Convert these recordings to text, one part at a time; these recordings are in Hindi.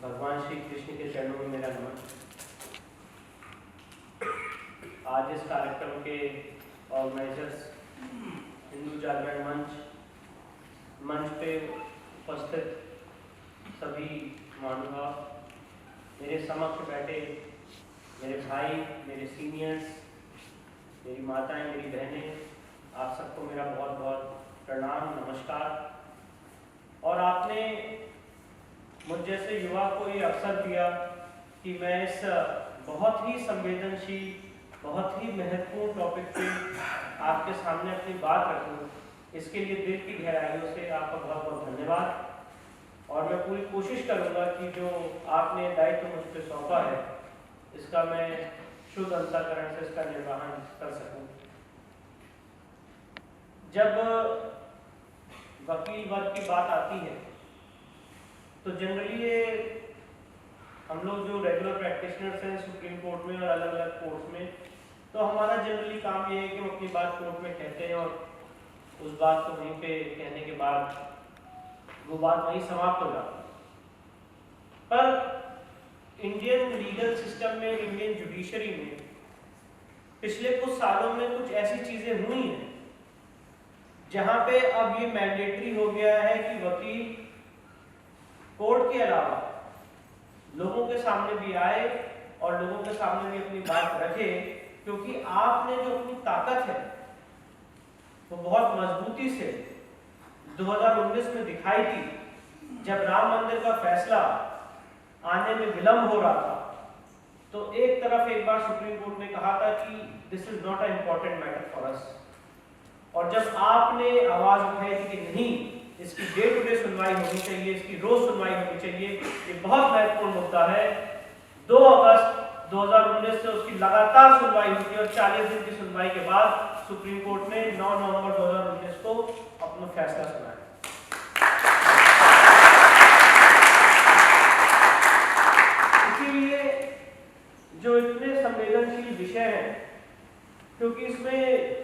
भगवान श्री कृष्ण के चरणों में मेरा नमन। आज इस कार्यक्रम के ऑर्गेनाइजर्स हिंदू जागरण मंच पे उपस्थित सभी महानुभाव, मेरे समक्ष बैठे मेरे भाई, मेरे सीनियर्स, मेरी माताएं, मेरी बहनें, आप सबको मेरा बहुत बहुत प्रणाम, नमस्कार। और आपने मुझ जैसे युवा को ये अवसर दिया कि मैं इस बहुत ही संवेदनशील, बहुत ही महत्वपूर्ण टॉपिक पे आपके सामने अपनी बात रखूं। इसके लिए दिल की गहराइयों से आपका बहुत बहुत धन्यवाद। और मैं पूरी कोशिश करूंगा कि जो आपने दायित्व मुझ पर सौंपा है इसका मैं शुद्ध अंतःकरण से इसका निर्वहन कर सकूं। जब वकील वर्ग की बात आती है तो जनरली ये हम लोग जो रेगुलर प्रैक्टिशनर्स हैं सुप्रीम कोर्ट में और अलग अलग कोर्ट्स में, तो हमारा जनरली काम ये है कि हम अपनी बात कोर्ट में कहते हैं और उस बात को वहीं पे कहने के बाद वो बात वहीं समाप्त हो जाती है। पर इंडियन लीगल सिस्टम में, इंडियन जुडिशरी में पिछले कुछ सालों में कुछ ऐसी चीजें हुई हैं जहां पे अब ये मैंडेटरी हो गया है कि वकील कोर्ट के अलावा लोगों के सामने भी आए और लोगों के सामने भी अपनी बात रखे, क्योंकि आपने जो अपनी ताकत है वो बहुत मजबूती से 2019 में दिखाई थी। जब राम मंदिर का फैसला आने में विलंब हो रहा था तो एक तरफ एक बार सुप्रीम कोर्ट ने कहा था कि this is not a important matter for us, और जब आपने आवाज उठाई थी कि नहीं, इसकी डे टू डे सुनवाई होनी चाहिए, इसकी रोज सुनवाई होनी चाहिए, ये बहुत महत्वपूर्ण मुद्दा है। 2 अगस्त 2019 से उसकी लगातार सुनवाई हुई और 40 दिन की सुनवाई के बाद सुप्रीम कोर्ट ने 9 नवंबर 2019 को अपना फैसला सुनाया। इसीलिए जो इतने संवेदनशील विषय हैं, क्योंकि इसमें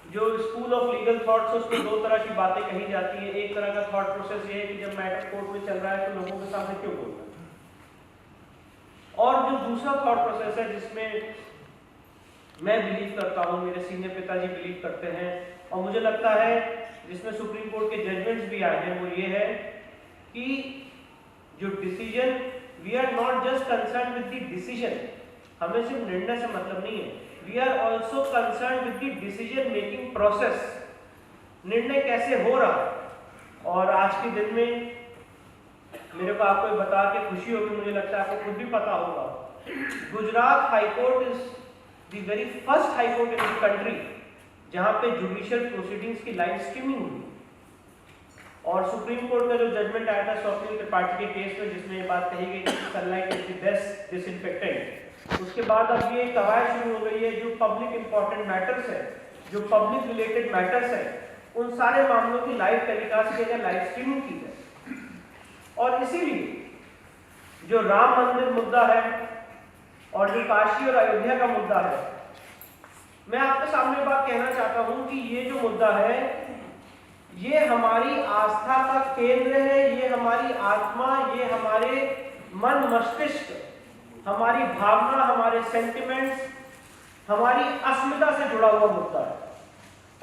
जो स्कूल ऑफ लीगल थॉट्स है उसमें 2 तरह की बातें कही जाती है। एक तरह का थॉट प्रोसेस ये है कि जब मैटर कोर्ट में चल रहा है तो लोगों के सामने क्यों बोलना, और जो दूसरा थॉट प्रोसेस है जिसमें मैं बिलीव करता हूँ, मेरे सीनियर पिताजी बिलीव करते हैं और मुझे लगता है जिसमें सुप्रीम कोर्ट के जजमेंट्स भी आए हैं, वो ये है कि जो decision, we are not just concern with the decision, हमें सिर्फ निर्णय से मतलब नहीं है, we are also concerned with the decision making process, निर्णय कैसे हो रहा है। और आज के दिन में मेरे को आपको बता के खुशी होगी, मुझे लगता है आपको खुद भी पता होगा, Gujarat high court is the very first high court in the country जहां पे जुडिशियल प्रोसीडिंग्स की लाइव स्ट्रीमिंग हुई। और सुप्रीम कोर्ट का जो जजमेंट आया था स्वप्निल त्रिपाठी के केस में, जिसमें ये बात कही गई कि sunlight is the best disinfectant, उसके बाद अब ये कवायद शुरू हो गई है जो पब्लिक इंपॉर्टेंट मैटर्स है, जो पब्लिक रिलेटेड मैटर्स है, उन सारे मामलों की लाइव टेलीकास्ट की जाए, लाइव स्ट्रीमिंग की जाए। और इसीलिए जो राम मंदिर मुद्दा है और जो काशी और अयोध्या का मुद्दा है, मैं आपके सामने बात कहना चाहता हूं कि ये जो मुद्दा है ये हमारी आस्था का केंद्र है, ये हमारी आत्मा, ये हमारे मन मस्तिष्क, हमारी भावना, हमारे सेंटिमेंट्स, हमारी अस्मिता से जुड़ा हुआ मुद्दा है।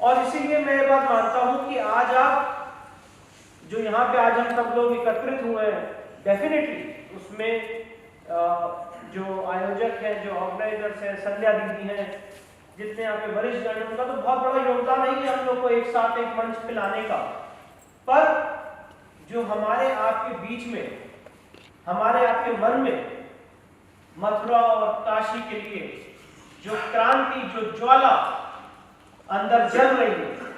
और इसीलिए मैं ये बात मानता हूं कि आज आप जो यहाँ पे आज हम सब लोग एकत्रित हुए हैं, डेफिनेटली उसमें जो आयोजक हैं, जो ऑर्गेनाइजर्स हैं, संध्या दीदी हैं, जितने यहाँ पे वरिष्ठ जन, उनका तो बहुत बड़ा योगदान है हम लोग को एक साथ एक मंच पे लाने का। पर जो हमारे आपके बीच में, हमारे आपके मन में मथुरा और काशी के लिए जो क्रांति, जो ज्वाला अंदर जल रही है,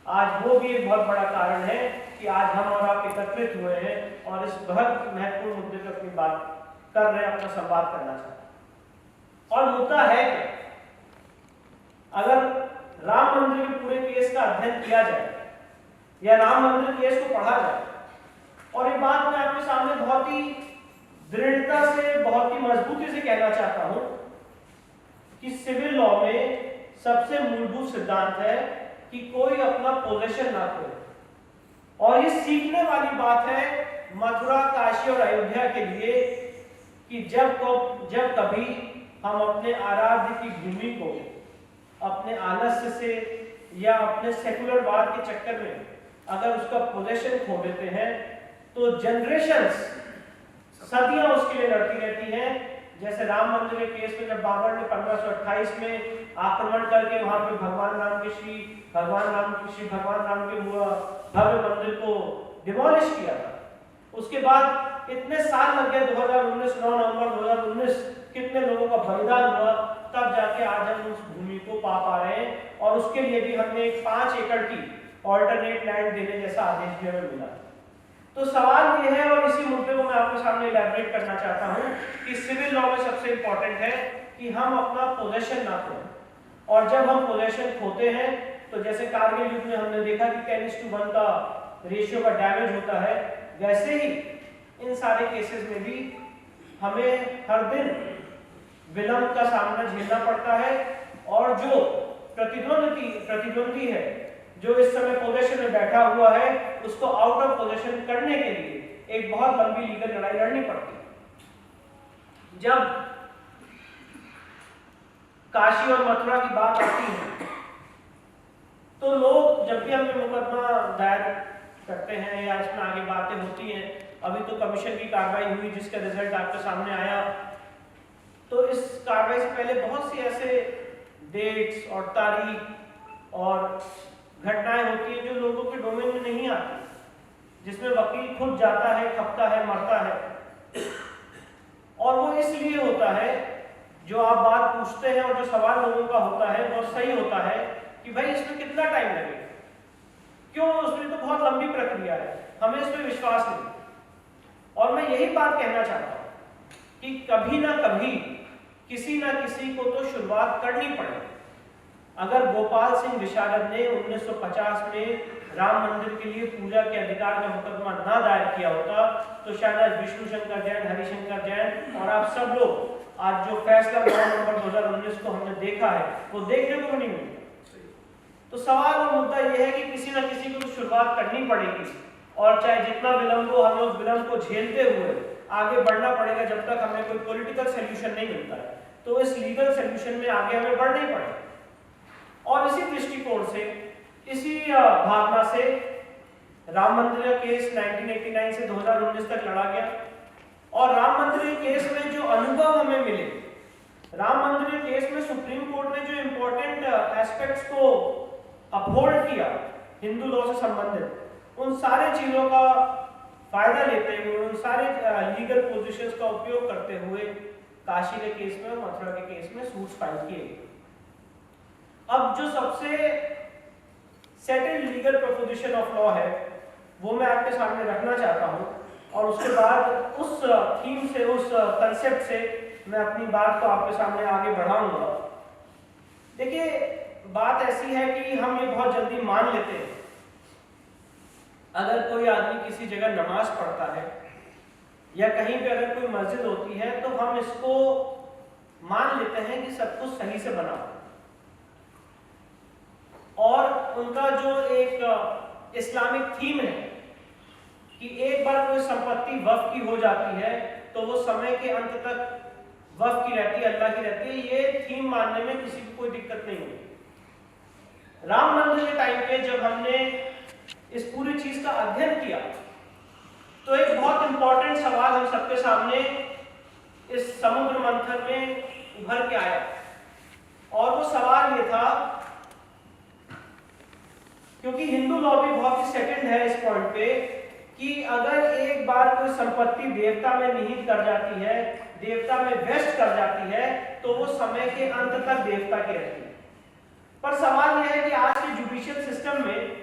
आज वो भी एक बहुत बड़ा कारण है कि आज हम और आप एकत्रित हुए हैं और इस बहुत महत्वपूर्ण मुद्दे पर अपनी बात कर रहे हैं, अपना संवाद करना चाहते हैं। और मुद्दा है क्या, अगर राम मंदिर के पूरे केस का अध्ययन किया जाए या राम मंदिर केस को पढ़ा जाए, और ये बात मैं आपके सामने बहुत ही दृढ़ता से, बहुत ही मजबूती से कहना चाहता हूं कि सिविल लॉ में सबसे मूलभूत सिद्धांत है कि कोई अपना पोजीशन ना खोए, और ये सीखने वाली बात है मथुरा, काशी और अयोध्या के लिए कि जब कभी हम अपने आराध्य की भूमि को अपने आलस्य से या अपने सेकुलरवाद के चक्कर में अगर उसका पोजीशन खो देते हैं तो जनरेशंस, सदियां उसके लिए लड़ती रहती हैं। जैसे राम मंदिर के केस में जब बाबर ने 1528 में आक्रमण करके वहां पे भगवान राम के श्री भगवान राम के भव्य मंदिर को डिमोलिश किया था, उसके बाद इतने साल लग गए, 2019 9 नवंबर 2019 कितने लोगों का बलिदान हुआ, तब जाके आज हम उस भूमि को पा रहे हैं। और उसके लिए भी हमने 5 एकड़ की ऑल्टरनेट लैंड देने जैसा आदेश भी हमें मिला। तो सवाल ये है, और इसी मुद्दे को मैं आपके सामने इलैबोरेट करना चाहता हूँ कि सिविल लॉ में सबसे इंपॉर्टेंट है कि हम अपना पोजेशन ना खोएं, और जब हम पोजेशन खोते हैं तो जैसे कारगिल युद्ध में हमने देखा कि 10:1 का रेशियो का डैमेज होता है, वैसे ही इन सारे केसेस में भी हमें हर दिन विलंब का सामना झेलना पड़ता है। और जो प्रतिद्वंदी है, जो इस समय पोजीशन में बैठा हुआ है, उसको आउट ऑफ पोजीशन करने के लिए एक बहुत लंबी लीगल लड़ाई लड़नी पड़ती है। जब काशी और मथुरा की बात आती है तो लोग जब भी हमें मुकदमा दायर करते हैं या इसमें आगे बातें होती हैं, अभी तो कमीशन की कार्रवाई हुई जिसका रिजल्ट आपके सामने आया, तो इस कार्रवाई से पहले बहुत सी ऐसे डेट्स और तारीख और घटनाएं होती हैं जो लोगों के डोमेन में नहीं आती, जिसमें वकील खुद जाता है, खपता है, मरता है। और वो इसलिए होता है, जो आप बात पूछते हैं और जो सवाल लोगों का होता है वो सही होता है कि भाई इसमें कितना टाइम लगेगा, क्यों, उसमें तो बहुत लंबी प्रक्रिया है, हमें इस पर विश्वास नहीं। और मैं यही बात कहना चाहता हूं कि कभी ना कभी किसी ना किसी को तो शुरुआत करनी पड़ेगी। अगर गोपाल सिंह विशारद ने 1950 में राम मंदिर के लिए पूजा के अधिकार का मुकदमा ना दायर किया होता तो शायद आज विष्णु शंकर जैन, हरिशंकर जैन और आप सब लोग आज जो फैसला 9 नवंबर 2019 को हमने देखा है वो देखने को भी नहीं मिलता। तो सवाल और मुद्दा यह है कि किसी न किसी को तो शुरुआत करनी पड़ेगी, और चाहे जितना विलंब हो, हमें उस विलंब को झेलते हुए आगे बढ़ना पड़ेगा जब तक हमें कोई पॉलिटिकल सोल्यूशन नहीं मिलता है। तो इस लीगल सोल्यूशन में आगे हमें बढ़ना ही पड़ेगा। और इसी दृष्टिकोण से, इसी भावना से राम मंदिर का केस 1989 से 2019 तक लड़ा गया। और राम मंदिर के केस में जो अनुभव हमें मिले, राम मंदिर के केस में सुप्रीम कोर्ट ने जो इंपॉर्टेंट एस्पेक्ट्स को अपहोल्ड किया हिंदू लॉ से संबंधित, उन सारे चीजों का फायदा लेते हुए, उन सारे लीगल पोजीशंस का उपयोग करते हुए काशी के केस में और मथुरा के केस में सूट्स फाइल किए गए। अब जो सबसे settled legal proposition of law है वो मैं आपके सामने रखना चाहता हूं, और उसके बाद उस थीम से, उस कंसेप्ट से मैं अपनी बात को आपके सामने आगे बढ़ाऊंगा। देखिए, बात ऐसी है कि हम ये बहुत जल्दी मान लेते हैं, अगर कोई आदमी किसी जगह नमाज पढ़ता है या कहीं पे अगर कोई मस्जिद होती है तो हम इसको मान लेते हैं कि सब कुछ सही से बना, और उनका जो एक इस्लामिक थीम है कि एक बार कोई संपत्ति वक्फ की हो जाती है तो वो समय के अंत तक वक्फ की रहती है, अल्लाह की रहती है, ये थीम मानने में किसी को कोई दिक्कत नहीं हुई। राम मंदिर के टाइम पे जब हमने इस पूरी चीज का अध्ययन किया तो एक बहुत इंपॉर्टेंट सवाल हम सबके सामने इस समुद्र मंथन में उभर के आया, और वो सवाल ये था, क्योंकि हिंदू लॉ भी बहुत ही सेकंड है इस पॉइंट पे, कि अगर एक बार कोई संपत्ति देवता में निहित कर जाती है, देवता में वेस्ट कर जाती है, तो वो समय के अंत तक देवता की रहती है। पर सवाल यह है कि आज के जुडिशियल सिस्टम में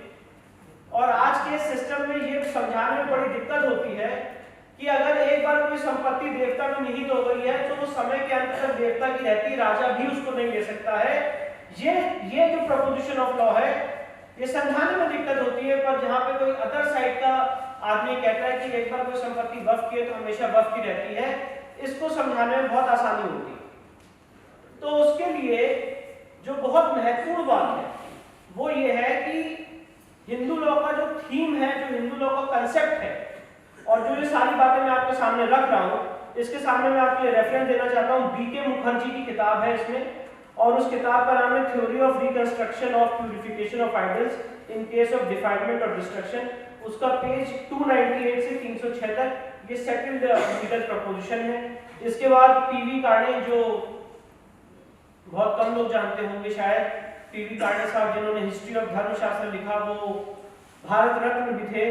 और आज के सिस्टम में ये समझाने में बड़ी दिक्कत होती है कि अगर एक बार कोई संपत्ति देवता में निहित हो गई है तो वो समय के अंत तक देवता की रहती, राजा भी उसको नहीं ले सकता है। ये जो प्रोपोजिशन ऑफ लॉ है ये समझाने में दिक्कत होती है, पर जहां पे कोई अदर साइड का आदमी कहता है कि एक बार कोई संपत्ति वक्फ की है तो हमेशा वक्फ की रहती है, इसको समझाने में बहुत आसानी होती है। तो उसके लिए जो बहुत महत्वपूर्ण बात है वो ये है कि हिंदू लॉ का जो थीम है, जो हिंदू लॉ का कंसेप्ट है, और जो ये सारी बातें मैं आपके सामने रख रहा हूँ, इसके सामने मैं आपके लिए रेफरेंस देना चाहता हूँ। बीके मुखर्जी की किताब है इसमें, और उस किताब का नाम है theory of reconstruction of purification of idols in case of defilement और डिस्ट्रक्शन। उसका पेज 298 से 306 तक ये सेटल्ड लीगल प्रपोजिशन है। इसके बाद पीवी कार्ने, जो बहुत कम लोग जानते होंगे शायद, पीवी कार्ने साहब जिन्होंने हिस्ट्री ऑफ धर्मशास्त्र लिखा, वो भारत रत्न भी थे।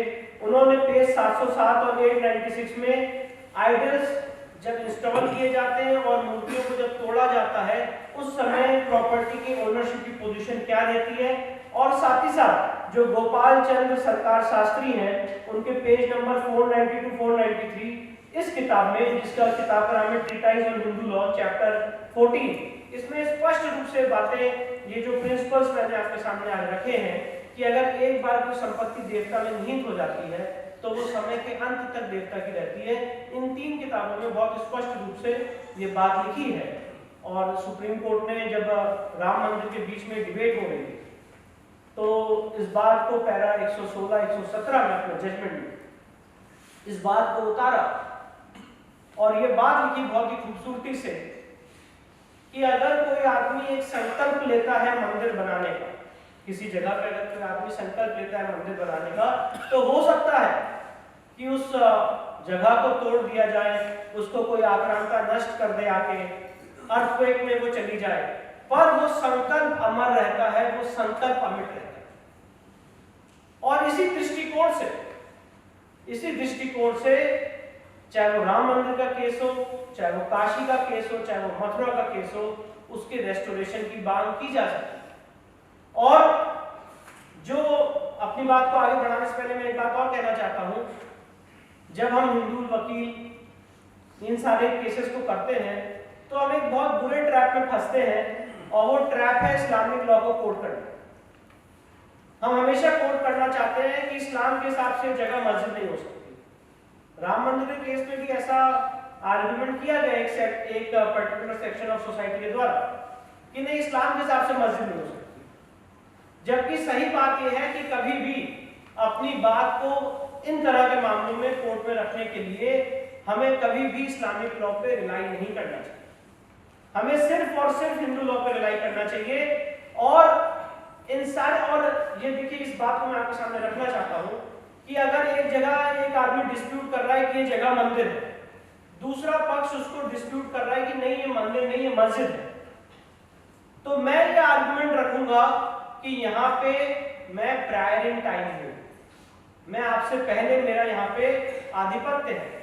उन्होंने पेज 707 और 896 में आइडल्स जब इंस्टॉल किए जाते हैं और मूर्तियों को जब तोड़ा जाता है उस समय प्रॉपर्टी की ओनरशिप की पोजीशन क्या रहती है, और साथ ही साथ जो गोपाल चंद्र सरकार शास्त्री हैं उनके पेज नंबर 492 493 इस किताब में, जिसका किताब का नाम है treatise on Hindu law chapter 14, इसमें स्पष्ट रूप से बातें, ये जो प्रिंसिपल्स मैंने आपके सामने आज रखे हैं कि अगर एक बार कोई संपत्ति देवता में निहित हो जाती है तो वो समय के अंत तक देवता की रहती है। इन 3 किताबों में बहुत स्पष्ट रूप से ये बात लिखी है। और सुप्रीम कोर्ट ने जब राम मंदिर के बीच में डिबेट हो रही थी तो इस बात को पैरा 116 117 में अपने जजमेंट में इस बात को उतारा, और ये बात लिखी बहुत ही खूबसूरती से कि अगर कोई आदमी एक संकल्प लेता है मंदिर बनाने का, किसी जगह पे अगर कोई आदमी संकल्प लेता है मंदिर बनाने का, तो हो सकता है कि उस जगह को तोड़ दिया जाए, उसको कोई आक्रांता नष्ट कर दे, आके अर्थक्वेक में वो चली जाए, पर वो संकल्प अमर रहता है, वो संकल्प अमिट रहता है। और इसी दृष्टिकोण से चाहे वो राम मंदिर का केस हो, चाहे वो काशी का केस हो, चाहे वो मथुरा का केस हो, उसके रेस्टोरेशन की मांग की जा सकती है। और जो अपनी बात को आगे बढ़ाने से पहले मैं एक बात और कहना चाहता हूं, जब हम हिंदू वकील इन सारे केसेस को करते हैं तो हम एक बहुत बुरे ट्रैप में फंसते हैं, और वो ट्रैप है इस्लामिक लॉ को कोट करना। हम हमेशा कोट करना चाहते हैं कि इस्लाम के हिसाब से जगह मस्जिद नहीं हो सकती। राम मंदिर के केस में भी ऐसा आर्गुमेंट किया गया एक पर्टिकुलर सेक्शन ऑफ सोसाइटी के द्वारा कि नहीं, इस्लाम के हिसाब से मस्जिद नहीं हो सकती। जबकि सही बात यह है कि कभी भी अपनी बात को इन तरह के मामलों में कोर्ट में रखने के लिए हमें कभी भी इस्लामिक लॉ पे रिलाई नहीं करना चाहिए। हमें सिर्फ और सिर्फ हिंदू लॉ पे रिलाई करना चाहिए। और इन सारे, और ये देखिए, इस बात को मैं आपके सामने रखना चाहता हूं कि अगर एक जगह एक आदमी डिस्प्यूट कर रहा है कि ये जगह मंदिर है, दूसरा पक्ष उसको डिस्प्यूट कर रहा है कि नहीं ये मंदिर नहीं, ये मस्जिद है, तो मैं ये आर्गुमेंट रखूंगा कि यहाँ पे मैं प्रायर इन टाइम हूं, मैं आपसे पहले, मेरा यहाँ पे आधिपत्य है।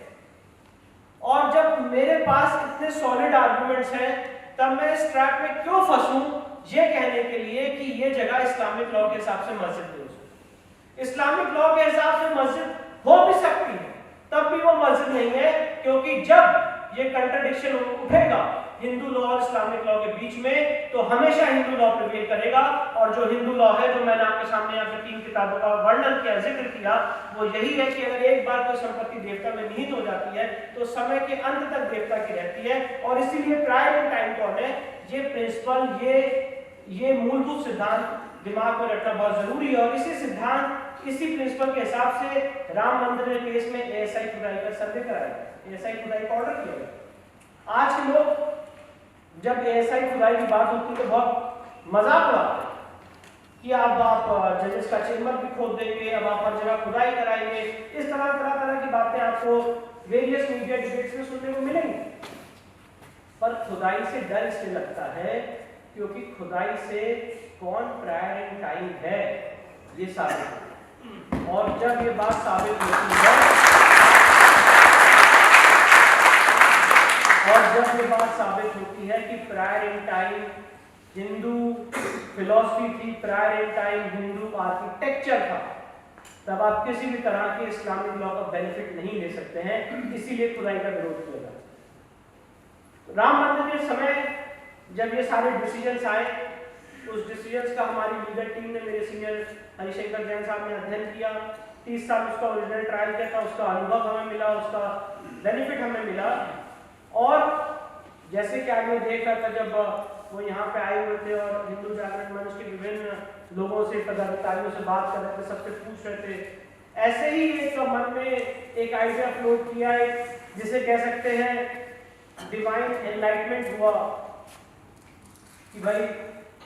और जब मेरे पास इतने सॉलिड आर्गुमेंट्स हैं, तब मैं इस ट्रैप में क्यों फंसूं ये कहने के लिए कि ये जगह इस्लामिक लॉ के हिसाब से मस्जिद नहीं हो सकती। इस्लामिक लॉ के हिसाब से मस्जिद हो भी सकती है, तब भी वो मस्जिद नहीं है, क्योंकि जब ये कंट्रडिक्शन उठेगा हिंदू लॉ और इस्लामिक लॉ के बीच में, तो हमेशा हिंदू लॉ प्रिवेल करेगा। और जो हिंदू लॉ है, जो मैंने आपके सामने यहाँ पे 3 किताबों का वर्णन किया, जिक्र किया, वो यही है कि अगर एक बार कोई संपत्ति देवता में निहित हो जाती है तो समय के अंत तक देवता की रहती है। और इसीलिए प्रायर इन टाइम कौन है, ये प्रिंसिपल, ये मूलभूत सिद्धांत दिमाग में रखना बहुत जरूरी है। और इसी सिद्धांत, इसी प्रिंसिपल के हिसाब से राम मंदिर के केस में एएसआई खुदाई का सर्वे कराया, एएसआई खुदाई का ऑर्डर किया गया। आज के लोग जब एएसआई खुदाई की बात होती है तो बहुत मजाक उड़ाते हैं कि अब आप जजेस का चेंबर भी खोद देंगे, अब आप हर जगह खुदाई कराएंगे। इस तरह की बातें आपको वेरियस मीडिया डिबेट्स में सुनने को मिलेंगी। पर खुदाई से डर इसलिए लगता है क्योंकि खुदाई से कौन प्रायर इन टाइम है ये साबित है। और जब ये बात साबित होती है, कि prior in time Hindu philosophy थी, prior in time Hindu architecture था, तब आप किसी भी तरह के इस्लामिक लॉ का बेनिफिट नहीं ले सकते हैं। इसीलिए खुदाई का विरोध किया गया। राम मंदिर के समय जब ये सारे डिसीजंस आए, उस डिसीजंस का हमारी लीगल टीम ने, मेरे सीनियर हरिशंकर जैन साहब ने अध्ययन किया। 30 साल उसका ओरिजिनल ट्रायल किया था, उसका अनुभव हमें मिला, उसका बेनिफिट हमें मिला। और जैसे कि आज मैं देख रहा था, जब वो यहाँ पे आए हुए थे और हिंदू जागरण मंच के विभिन्न लोगों से, पदाधिकारियों से बात कर रहे थे, सबसे पूछ रहे थे ऐसे ही एक मन में एक आइडिया फ्लोट किया है, जिसे कह सकते हैं डिवाइन एनलाइटमेंट हुआ कि भाई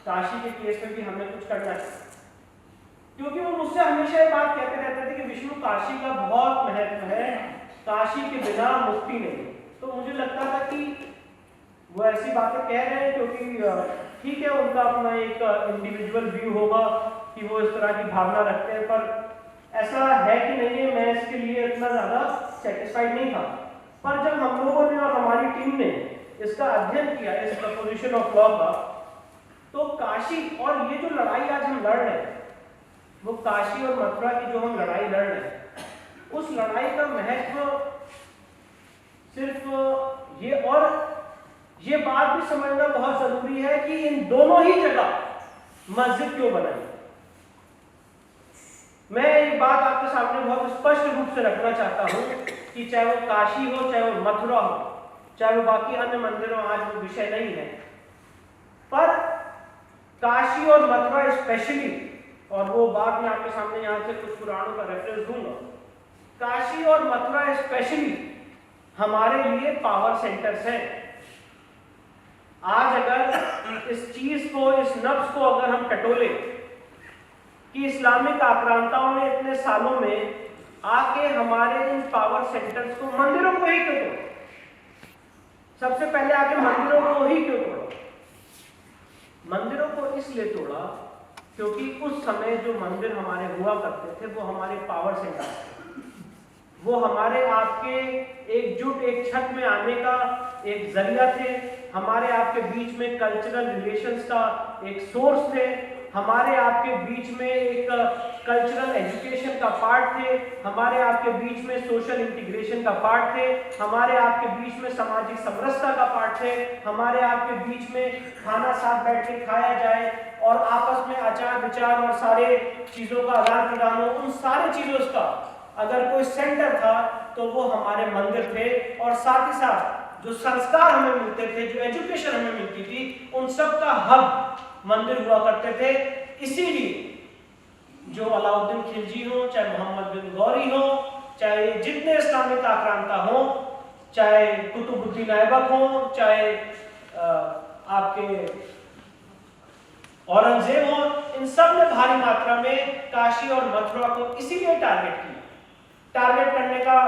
काशी के केस में भी हमें कुछ करना चाहिए, क्योंकि वो मुझसे हमेशा ये बात कहते रहते थे कि विष्णु काशी का बहुत महत्व है, काशी के बिना मुक्ति नहीं। तो मुझे लगता था कि वो ऐसी बातें कह रहे हैं क्योंकि ठीक है, उनका अपना एक इंडिविजुअल व्यू होगा कि वो इस तरह की भावना रखते हैं, पर ऐसा है कि नहीं है, मैं इसके लिए इतना ज़्यादा सेटिस्फाइड नहीं था। पर जब हम लोगों ने और हमारी टीम ने इसका अध्ययन किया, इस प्रपोजिशन ऑफ लॉ का, तो काशी और ये जो लड़ाई आज हम लड़ रहे हैं, वो काशी और मथुरा की जो हम लड़ाई लड़ रहे हैं, उस लड़ाई का महत्व सिर्फ ये, और ये बात भी समझना बहुत जरूरी है कि इन दोनों ही जगह मस्जिद क्यों बनाई। मैं एक बात आपके सामने बहुत स्पष्ट रूप से रखना चाहता हूं कि चाहे वो काशी हो, चाहे वो मथुरा हो, चाहे वो बाकी अन्य मंदिरों, आज वो विषय नहीं है, पर काशी और मथुरा स्पेशली, और वो बात मैं आपके सामने यहां से कुछ पुराणों का रेफरेंस दूंगा, काशी और मथुरा स्पेशली हमारे लिए पावर सेंटर्स हैं। आज अगर इस चीज को, इस नफ्स को अगर हम टटोले कि इस्लामिक आक्रांताओं ने इतने सालों में आके हमारे इन पावर सेंटर्स को, मंदिरों को ही क्यों तोड़ा, सबसे पहले आके मंदिरों को ही क्यों तोड़ा? मंदिरों को इसलिए तोड़ा क्योंकि उस समय जो मंदिर हमारे हुआ करते थे वो हमारे पावर सेंटर थे, वो हमारे आपके एकजुट एक छत में आने का एक जरिया थे, हमारे आपके बीच में कल्चरल रिलेशंस का एक सोर्स थे, हमारे आपके बीच में एक कल्चरल एजुकेशन का पार्ट थे, हमारे आपके बीच में सोशल इंटीग्रेशन का पार्ट थे, हमारे आपके बीच में सामाजिक समरसता का पार्ट थे, हमारे आपके बीच में खाना साथ बैठ के खाया जाए और आपस में आचार विचार और सारे चीज़ों का आदान प्रदान हो, उन सारे चीज़ों का अगर कोई सेंटर था तो वो हमारे मंदिर थे। और साथ ही साथ जो संस्कार हमें मिलते थे, जो एजुकेशन हमें मिलती थी, उन सब का हब मंदिर हुआ करते थे। इसीलिए जो अलाउद्दीन खिलजी हो, चाहे मोहम्मद बिन गौरी हो, चाहे जितने इस्लामिक आक्रांता हो, चाहे कुतुबुद्दीन ऐबक हो, चाहे आपके औरंगजेब हो, इन सब ने भारी मात्रा में काशी और मथुरा को इसीलिए टारगेट किया। टारगेट करने का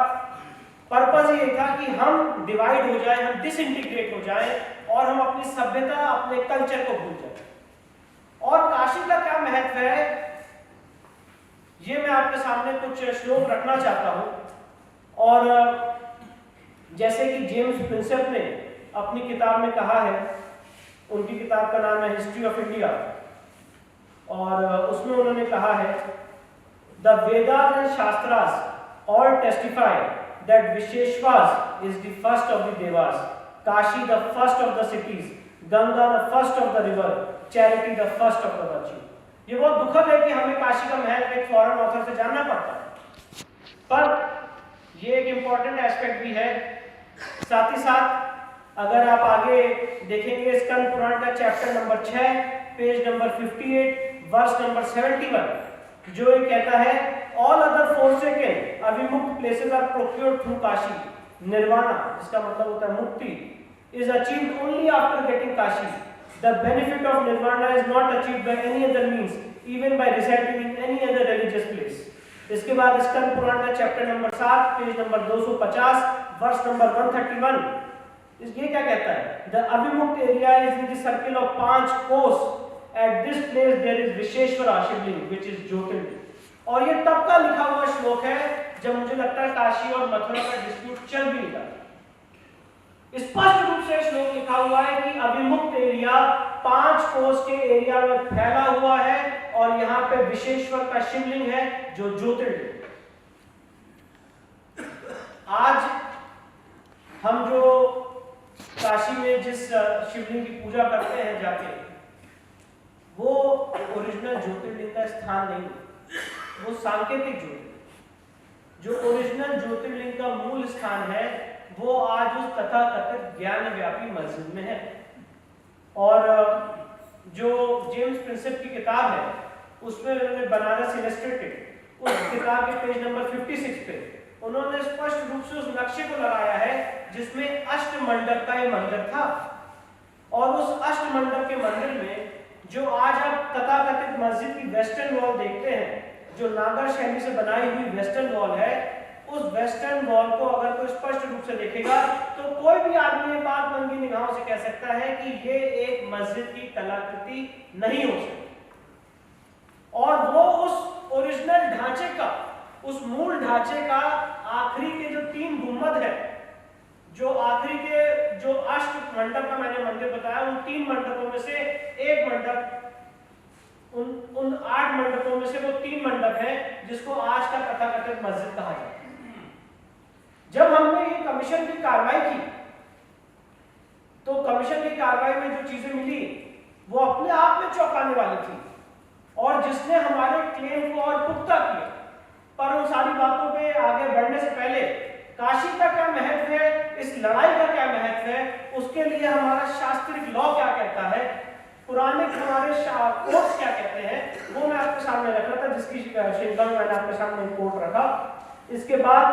पर्पस ये था कि हम डिवाइड हो जाए, हम डिसइंटीग्रेट हो जाए और हम अपनी सभ्यता, अपने कल्चर को भूल जाए। और काशी का क्या महत्व है, ये मैं आपके सामने कुछ श्लोक रखना चाहता हूं। और जैसे कि जेम्स प्रिंसेप ने अपनी किताब में कहा है, उनकी किताब का नाम है हिस्ट्री ऑफ इंडिया, और उसमें उन्होंने कहा है, the Vedas and shastras all testify that Visheshwas is the first of the devas, Kashi the first of the cities, Ganga the first of the river, charity the first of the virtue। ये बहुत दुखद है कि हमें काशी का महत्व एक फॉरेन ऑथर से जानना पड़ता है, पर ये एक इंपॉर्टेंट एस्पेक्ट भी है। साथ ही साथ अगर आप आगे देखेंगे स्कंद पुराण का chapter number 6 page number 58 verse number 71, जो ये कहता है, all other forsaken Avimukta places are procured through Kashi, nirvana इसका मतलब होता है मुक्ति, is achieved only after getting Kashi. The benefit of nirvana is not achieved by any other means, even by residing in any other religious place। इसके बाद स्कंद पुराण का chapter number 7 page number 250 verse number 131, ये क्या कहता है, the Avimukta area is in the circle of 5 kos, at this place there is Vishweshwar Shivling which is Jyotirling. और ये तब का लिखा हुआ श्लोक है जब मुझे लगता है काशी और मथुरा का डिस्प्यूट चल भी नहीं रहा। स्पष्ट रूप से श्लोक लिखा हुआ है कि अविमुक्त एरिया 5 कोस के एरिया में फैला हुआ है और यहाँ पे विशेश्वर का शिवलिंग है जो ज्योतिर्लिंग। आज हम जो काशी में जिस शिवलिंग की पूजा करते हैं जाके, वो ओरिजिनल ज्योतिर्लिंग का स्थान नहीं, वो सांकेतिक ज्योतिर्लिंग। जो ओरिजिनल ज्योतिर्लिंग का मूल स्थान है वो आज उस तथाकथित ज्ञान व्यापी मस्जिद में है। और जो जेम्स प्रिंसेप की किताब है उसमें उन्होंने बनारस इलस्ट्रेटेड उस किताब के पेज नंबर 56 पे उन्होंने स्पष्ट रूप से उस नक्शे को लगाया है जिसमें अष्टमंडप का ये मंदिर था। और उस अष्टमंडप के मंदिर में जो आज आप तथाकथित मस्जिद की वेस्टर्न वॉल देखते हैं, जो नागर शैली से बनाई हुई वेस्टर्न वॉल है, उस वेस्टर्न वॉल को अगर कोई स्पष्ट रूप से देखेगा तो कोई भी आदमी ये बात नंगी निगाहों से कह सकता है कि ये एक मस्जिद की कलाकृति नहीं हो सकती। और वो उस ओरिजिनल ढांचे का, उस मूल ढांचे का आखिरी के जो 3 गुंबद है, जो आखिरी के जो अष्ट मंडप का मैंने मंदिर बताया, उन 3 मंडपों में से एक मंडप, उन 8 मंडपों में से वो 3 मंडप है जिसको आज का तथाकथित मस्जिद कहा जाता है। जब हमने ये कमीशन की कार्रवाई की तो कमीशन की कार्रवाई में जो चीजें मिली वो अपने आप में चौंकाने वाली थी और जिसने हमारे क्लेम को और पुख्ता किया। पर उन सारी बातों पे आगे बढ़ने से पहले काशी का क्या महत्व है, इस लड़ाई का क्या महत्व है, उसके लिए हमारा शास्त्रिक लॉ क्या कहता है, पुराने हमारे कोर्ट्स क्या कहते हैं, वो मैं आपके सामने रख रहा था, जिसकी श्रृंखला में मैंने आपके सामने कोर्ट रखा। इसके बाद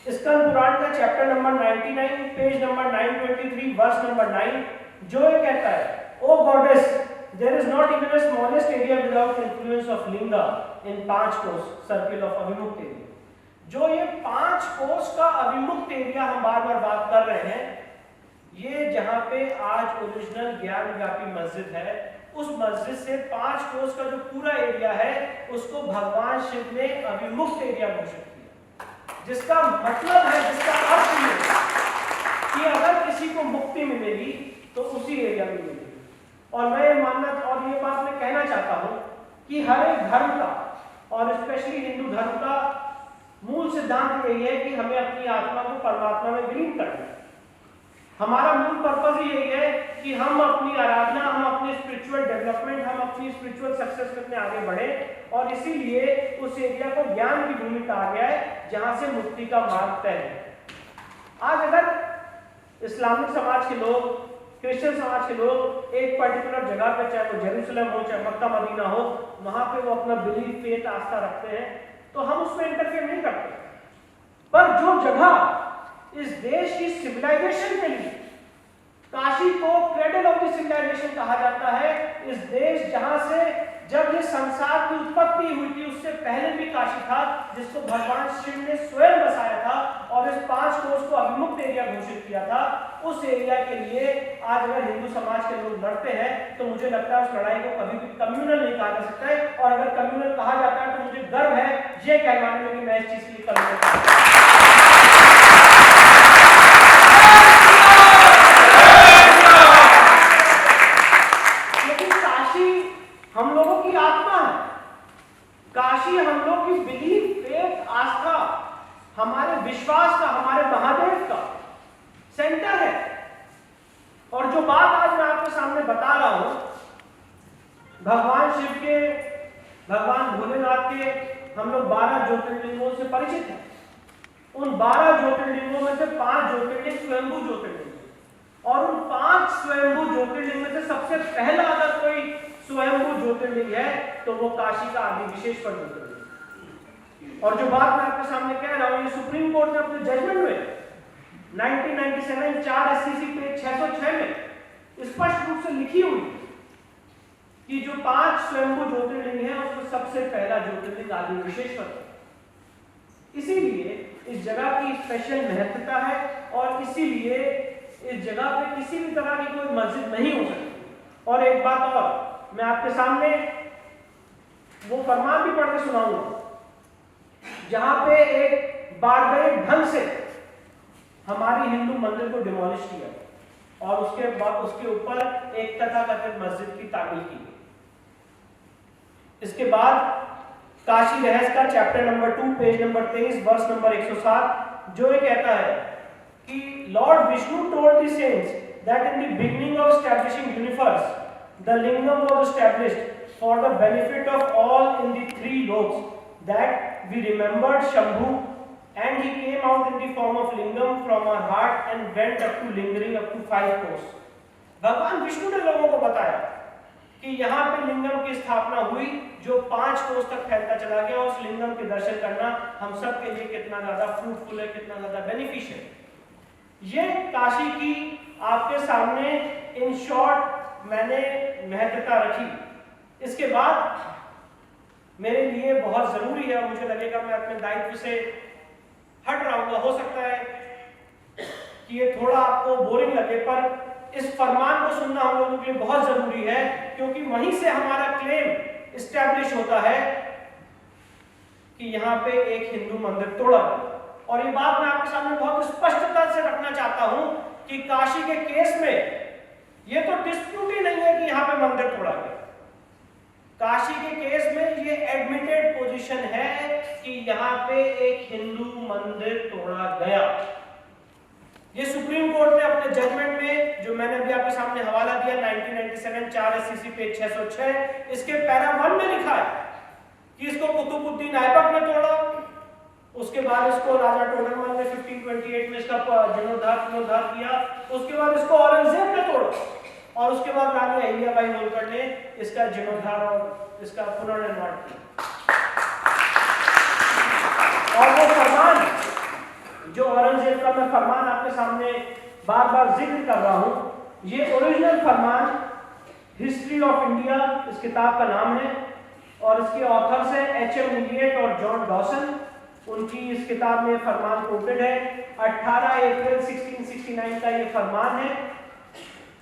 स्कंद पुराण का chapter number 99 page number 923 verse number 9 जो ये कहता है, O goddess, there is not even a smallest area without influence of linga in 5 kos circle of Abhimukta area. जो ये 5 कोस का अभिमुक्त एरिया हम बार-बार बात कर रहे हैं, ये जहां पे आज ओरिजिनल ज्ञान व्यापी मस्जिद है, उस मस्जिद से 5 कोस का जो पूरा एरिया है उसको भगवान शिव ने अभिमुक्त एरिया घोषित किया। जिसका मतलब है, जिसका अर्थ ये कि अगर किसी को मुक्ति मिलेगी तो उसी एरिया में मिलेगी। और मैं मानना और ये बात मैं कहना चाहता हूं कि हर एक धर्म का और स्पेशली हिंदू धर्म का मूल सिद्धांत यही है कि हमें अपनी आत्मा को परमात्मा में विलीन करना है। हमारा मूल पर्पस ही यही है कि हम अपनी आराधना, हम अपनी स्पिरिचुअल डेवलपमेंट, हम अपनी स्पिरिचुअल सक्सेस करने आगे बढ़े और इसीलिए उस एरिया को ज्ञान की भूमि कहा गया है जहां से मुक्ति का मार्ग तय है। आज अगर इस्लामिक समाज के लोग, क्रिश्चियन समाज के लोग एक पर्टिकुलर जगह पर, चाहे वो जेरूसलम हो चाहे मक्का मदीना हो, वहां पे वो अपना बिलीफ, फेथ, आस्था रखते हैं तो हम उसमें इंटरफेयर नहीं करते। पर जो जगह इस देश की सिविलाइजेशन के लिए, काशी को क्रेडल ऑफ द सिविलाइजेशन कहा जाता है, इस देश जहां से जब ये संसार की उत्पत्ति हुई थी उससे पहले भी काशी था, जिसको भगवान शिव ने स्वयं बसाया था और इस 5 कोस को अभिमुक्त एरिया घोषित किया था, उस एरिया के लिए आज अगर हिंदू समाज के लोग लड़ते हैं तो मुझे लगता है उस लड़ाई को कभी भी कम्युनल नहीं कहा जा सकता है। और अगर कम्युनल कहा जाता है तो मुझे गर्व है ये कहलाने में कि मैं इस चीज के लिए कम्युनल। हम लोगों की आत्मा है, काशी हम लोग की बिलीफ, फेथ, आस्था, हमारे विश्वास का, हमारे महादेव का सेंटर है। और जो बात आज मैं आपके सामने बता रहा हूं, भगवान शिव के, भगवान भोलेनाथ के हम लोग 12 ज्योतिर्लिंगों से परिचित हैं। उन 12 ज्योतिर्लिंगों में से 5 ज्योतिर्लिंग स्वयंभू ज्योतिर्लिंग, और उन 5 स्वयंभू ज्योतिर्लिंग में से सबसे पहला अगर कोई स्वयंभू ज्योतिर्लिंग है तो वो काशी का आदि विशेषवर ज्योतिर्लिंग। और जो बात मैं आपके सामने कह रहा हूं, ये सुप्रीम कोर्ट ने अपने जजमेंट में 1997 4 SCC पेज 606 में स्पष्ट रूप से लिखी हुई कि जो 5 स्वयंभू ज्योतिर्लिंग है उसमें सबसे पहला ज्योतिर्लिंग आदि विशेषवर। इसीलिए इस जगह की स्पेशल महत्वता है और इसीलिए इस जगह पे किसी भी तरह की कोई मस्जिद नहीं हो सकती। और एक बात और मैं आपके सामने वो फरमान भी पढ़ के सुनाऊंगा जहां पे एक बारबरिक ढंग से हमारी हिंदू मंदिर को डिमोलिश किया और उसके बाद उसके ऊपर एक तथाकथित मस्जिद की तामीर की गई। इसके बाद काशी रहस्य का chapter number 2 page number 23 verse number 107 जो ये कहता है कि lord Vishnu told the saints that in the beginning of establishing universe the lingam was established for the benefit of all in the 3 loks, that we remembered Shambhu and he came out in the form of lingam from our heart and went up to lingering up to 5 course। भगवान विष्णु ने लोगों को बताया कि यहाँ पे लिंगम की स्थापना हुई जो 5 कोस तक फैलता चला गया। उस लिंगम के दर्शन करना हम सब के लिए कितना ज्यादा फ्रूटफुल है, कितना ज्यादा बेनिफिशियल। ये काशी की आपके सामने इन शॉर्ट मैंने महत्वता रखी। इसके बाद मेरे लिए बहुत जरूरी है, और मुझे लगेगा मैं अपने दायित्व से हट रहा हूँ, हो सकता है कि ये थोड़ा आपको बोरिंग लगे, पर इस फरमान को सुनना हम लोगों के लिए बहुत जरूरी है, क्योंकि वहीं से हमारा क्लेम इस्टेब्लिश होता है कि यहाँ पे एक हिंदू मंदिर तोड़ा। और ये बात मैं आपके सामने बहुत स्पष्टता से रखना चाहता हूं कि काशी के केस में ये तो डिस्प्यूट ही नहीं है कि यहाँ पे मंदिर तोड़ा गया। काशी के केस में ये एडमिटेड पोजीशन है कि यहाँ पे एक हिंदू मंदिर तोड़ा गया। ये सुप्रीम कोर्ट ने अपने जजमेंट में, जो मैंने अभी आपके सामने हवाला दिया 1997 4 SCC पेज 606, इसके पैरा 1 में लिखा है कि इसको कुतुबुद्दीन ऐबक ने तोड़ा। उसके बाद इसको राजा टोडरमल ने 1528 में इसका जीर्णोद्धार किया। उसके बाद इसको औरंगजेब ने तोड़ा, और उसके बाद रानी अहिल्याबाई होलकर ने इसका जीर्णोद्धार और इसका पुनर्निर्माण किया। और वो फरमान जो औरंगजेब का मैं फरमान आपके सामने बार बार जिक्र कर रहा हूं, ये original Farman history of India इस किताब का नाम है, और इसके ऑथर्स है HM इलियट और जॉन डॉसन। उनकी इस किताब में फरमान कोटेड है। 18 अप्रैल 1669 का ये फरमान है।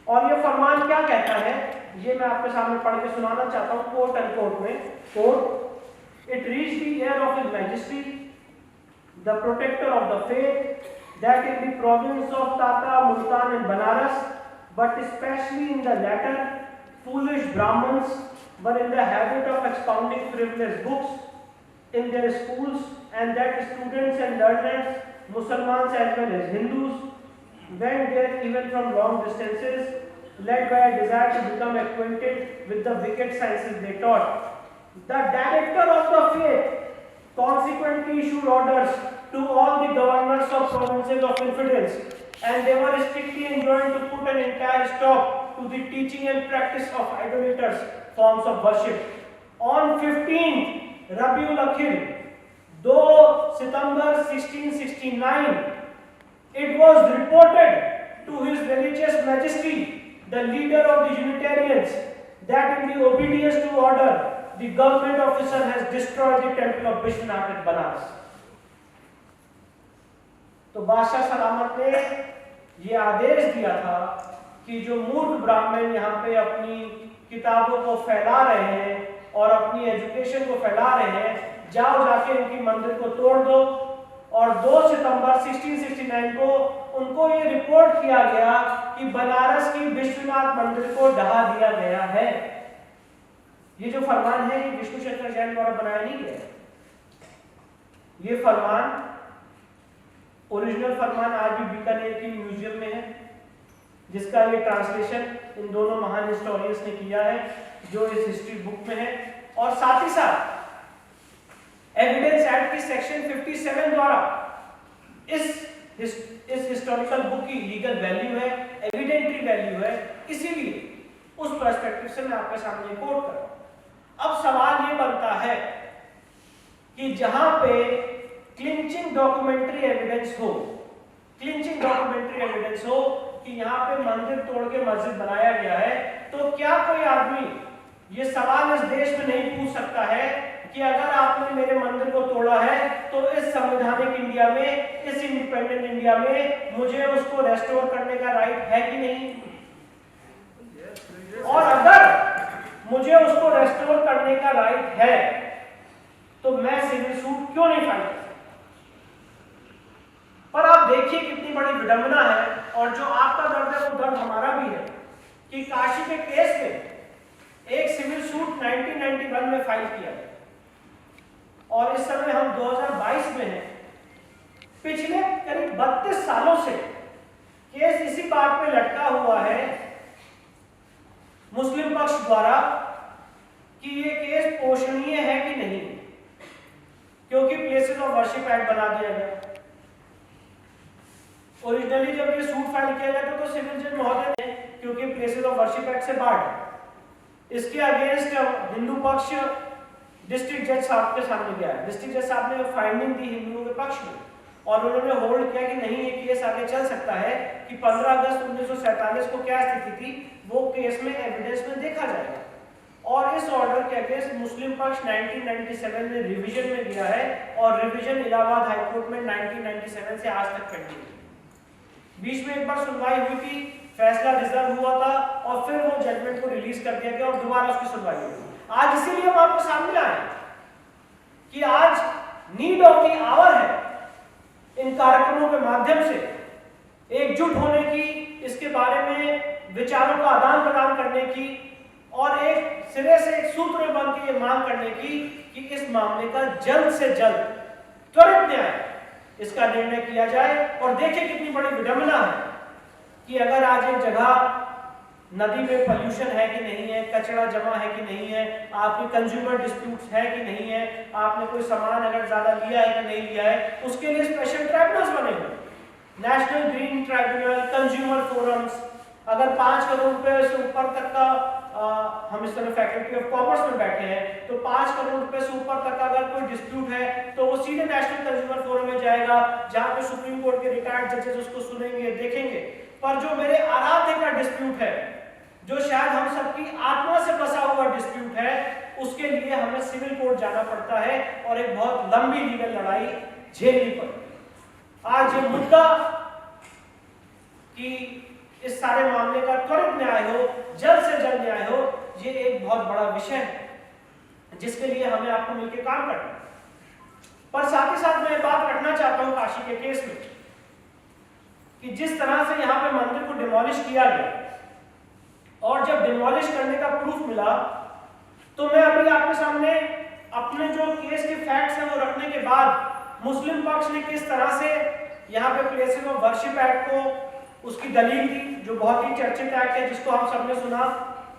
और ये फरमान क्या कहता है, ये मैं आपके सामने पढ़ के सुनाना चाहता हूं, कोट एंड कोट में। Quote, it reach the year of his majesty the protector of the faith, that in the province of Tata, Multan and Banaras, but especially in the latter, foolish Brahmins were in the habit of expounding frivolous books in their schools, and that students and learners, Muslims as well as Hindus, went there even from long distances, led by a desire to become acquainted with the wicked sciences they taught. The director of the faith consequently issued orders to all the governors of provinces of infidels, and they were strictly enjoined to put an entire stop to the teaching and practice of idolaters' forms of worship. On 15 Rabiul Akhir, 2 September 1669, it was reported to His Religious Majesty, the leader of the Unitarians, that in the obedience to order, the government officer has destroyed the temple of Vishwanath at Banaras. तो बादशाह सलामत ने ये आदेश दिया था कि जो मूर्ख ब्राह्मण यहाँ पे अपनी किताबों को फैला रहे हैं और अपनी एजुकेशन को फैला रहे हैं, जाओ जाके उनकी मंदिर को तोड़ दो। और 2 सितंबर 1669 को उनको ये रिपोर्ट किया गया कि बनारस की विश्वनाथ मंदिर को ढहा दिया गया है। ये जो फरमान है ये विष्णु शंकर जैन द्वारा बनाया नहीं गया। ये फरमान, ओरिजिनल फरमान आज भी बीकानेर की म्यूजियम में है, जिसका ये ट्रांसलेशन इन दोनों महान हिस्टोरियंस ने किया है जो इस हिस्ट्री बुक में है। और साथ ही साथ एविडेंस एक्ट की सेक्शन 57 द्वारा इस हिस्टोरिकल बुक की लीगल वैल्यू है, एविडेंटरी वैल्यू है, इसीलिए उस पर्सपेक्टिव से मैं आपके सामने कोट कर रहा हूं। अब सवाल ये बनता है कि जहां पे क्लिंचिंग डॉक्यूमेंट्री एविडेंस हो, क्लिंचिंग डॉक्यूमेंट्री एविडेंस हो कि यहाँ पे मंदिर तोड़ के मस्जिद बनाया गया है, तो क्या कोई आदमी ये सवाल इस देश में नहीं पूछ सकता है कि अगर आपने मेरे मंदिर को तोड़ा है तो इस संवैधानिक इंडिया में, इस इंडिपेंडेंट इंडिया में मुझे उसको रेस्टोर करने का राइट है कि नहीं? और अगर मुझे उसको रेस्टोर करने का राइट है तो मैं सिविल सूट क्यों नहीं फाइल कर? पर आप देखिए कितनी बड़ी विडंबना है, और जो आपका दर्द है वो दर्द हमारा भी है कि काशी के केस में एक सिविल सूट 1991 में फाइल किया गया और इस समय हम 2022 में हैं। पिछले करीब 32 सालों से केस इसी बात पे लटका हुआ है मुस्लिम पक्ष द्वारा कि ये केस पोषणीय है कि नहीं, क्योंकि प्लेसेस ऑफ वर्शिप एक्ट बना दिया गया। ओरिजिनली जब ये सूट फाइल किया गया था तो सिविल जज महोदय ने, क्योंकि प्लेसेस ऑफ वर्शिप एक्ट से बाढ़, इसके अगेंस्ट हिंदू पक्ष डिस्ट्रिक्ट जज साहब के सामने गया है। डिस्ट्रिक्ट जज साहब ने फाइंडिंग दी हिंदुओं के पक्ष में और उन्होंने होल्ड किया कि नहीं ये केस आगे चल सकता है कि 15 अगस्त 1947 को क्या स्थिति थी वो केस में एविडेंस में देखा जाएगा। और इस ऑर्डर के अगेंस्ट मुस्लिम पक्ष 1997 में रिवीजन में गया है और रिवीजन इलाहाबाद हाई कोर्ट में 1997 से आज तक पेंडिंग है। बीच में एक बार सुनवाई हुई थी, फैसला रिजर्व हुआ था और फिर वो जजमेंट को रिलीज कर दिया गया और दोबारा उसकी सुनवाई हुई। आज इसीलिए हम आपके सामने आए कि आज नीड ऑफ द आवर है इन कार्यक्रमों के माध्यम से एकजुट होने की, इसके बारे में विचारों का आदान प्रदान करने की और एक सिरे से एक सूत्र बन के ये मांग करने की कि इस मामले का जल्द से जल्द त्वरित न्याय इसका निर्णय किया जाए। और देखिए कितनी बड़ी विडंबना है कि अगर आज एक जगह नदी में पोल्यूशन है कि नहीं है, कचरा जमा है कि नहीं है, आपके कंज्यूमर डिस्प्यूट्स है कि नहीं है, आपने कोई सामान अगर ज्यादा लिया है कि नहीं लिया है, उसके लिए स्पेशल ट्राइब्यूनल्स बने हुए, national green tribunal, consumer forums. अगर 5 करोड़ रुपए से ऊपर तक का हम इस तरह फैकल्टी ऑफ कॉमर्स में बैठे हैं तो 5 करोड़ रुपए से ऊपर तक का अगर कोई डिस्प्यूट है तो वो सीधे नेशनल कंज्यूमर फोरम में जाएगा, जहां पे सुप्रीम कोर्ट के रिटायर्ड जजेस उसको सुनेंगे, देखेंगे। पर जो मेरे आराध्य का डिस्प्यूट है, जो शायद हम सबकी आत्मा से बसा हुआ डिस्प्यूट है, उसके लिए हमें सिविल कोर्ट जाना पड़ता है और एक बहुत लंबी लीगल लड़ाई झेलनी पड़ती। आज ये मुद्दा कि इस सारे मामले का त्वरित न्याय हो, जल्द से जल्द न्याय हो, ये एक बहुत बड़ा विषय है जिसके लिए हमें आपको मिलकर काम करना है। पर साथ ही साथ मैं बात रखना चाहता हूं काशी के केस में कि जिस तरह से यहां पे मंदिर को डिमोलिश किया गया और जब डिमोलिश करने का प्रूफ मिला तो मैं अभी आपके सामने अपने जो केस के फैक्ट्स हैं वो रखने के बाद मुस्लिम पक्ष ने किस तरह से यहाँ पे प्लेसेस ऑफ वर्शिप एक्ट को उसकी दलील दी, जो बहुत ही चर्चित एक्ट है जिसको हम सबने सुना,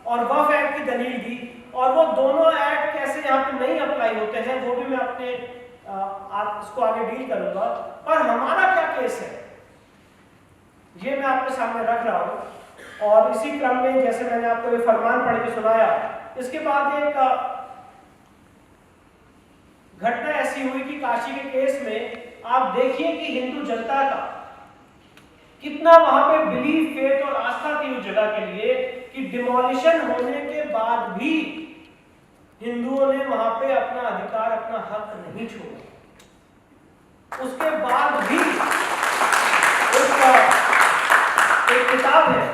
और वफ एक्ट की दलील दी, और वो दोनों एक्ट कैसे यहाँ पे नहीं अप्लाई होते हैं वो भी मैं अपने इसको आगे डील करूंगा। पर हमारा क्या केस है ये मैं आपके सामने रख रहा हूं। और इसी क्रम में जैसे मैंने आपको ये फरमान पढ़ के सुनाया, इसके बाद एक घटना ऐसी हुई कि काशी के केस में आप देखिए कि हिंदू जनता का कितना वहां पे बिलीफ, फेथ और आस्था थी उस जगह के लिए कि डिमोलिशन होने के बाद भी हिंदुओं ने वहां पे अपना अधिकार, अपना हक नहीं छोड़ा। उसके बाद भी एक किताब है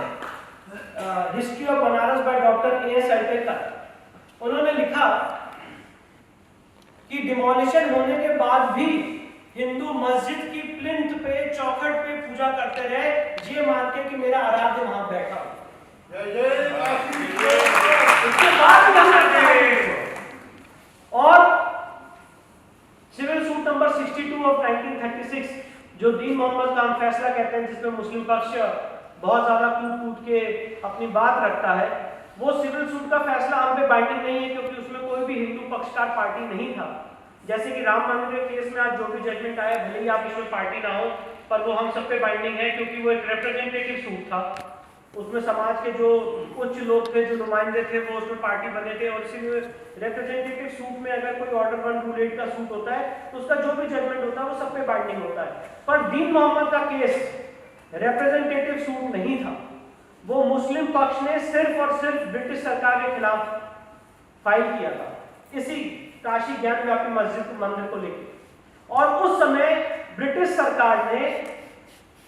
history of Banaras by doctor A S Altekar, उन्होंने लिखा कि डिमोलिशन होने के बाद भी हिंदू मस्जिद की प्लिंथ पे, चौखट पे पूजा करते रहे, ये मान के कि मेरा आराध्य वहां बैठा हो। इसके बाद और सिविल सूट नंबर 62 ऑफ 1936 जो दीन मोहम्मद का हम फैसला कहते हैं, जिसमें मुस्लिम पक्ष बहुत ज्यादा कूट के अपनी बात रखता है, वो सिविल सूट का फैसला हम पे बाइंडिंग नहीं है क्योंकि उसमें कोई भी हिंदू पक्षकार पार्टी नहीं था। जैसे कि राम मंदिर के केस में आज जो भी जजमेंट आया, भले ही आप इसमें पार्टी ना हो, पर वो हम सब पे बाइंडिंग है क्योंकि वो एक रिप्रेजेंटेटिव सूट था। उसमें समाज के जो उच्च लोग थे, जो नुमाइंदे थे, वो उसमें पार्टी बने थे और इसीलिए रिप्रेजेंटेटिव सूट में अगर कोई ऑर्डर 1 रूल 8 का सूट होता है तो उसका जो भी जजमेंट होता है वो सब पे बाइंडिंग होता है। पर दीन मोहम्मद का केस रिप्रेजेंटेटिव सूट नहीं था, वो मुस्लिम पक्ष ने सिर्फ और सिर्फ ब्रिटिश सरकार के खिलाफ फाइल किया था इसी काशी ज्ञान व्यापी मस्जिद मंदिर को लेकर। और उस समय ब्रिटिश सरकार ने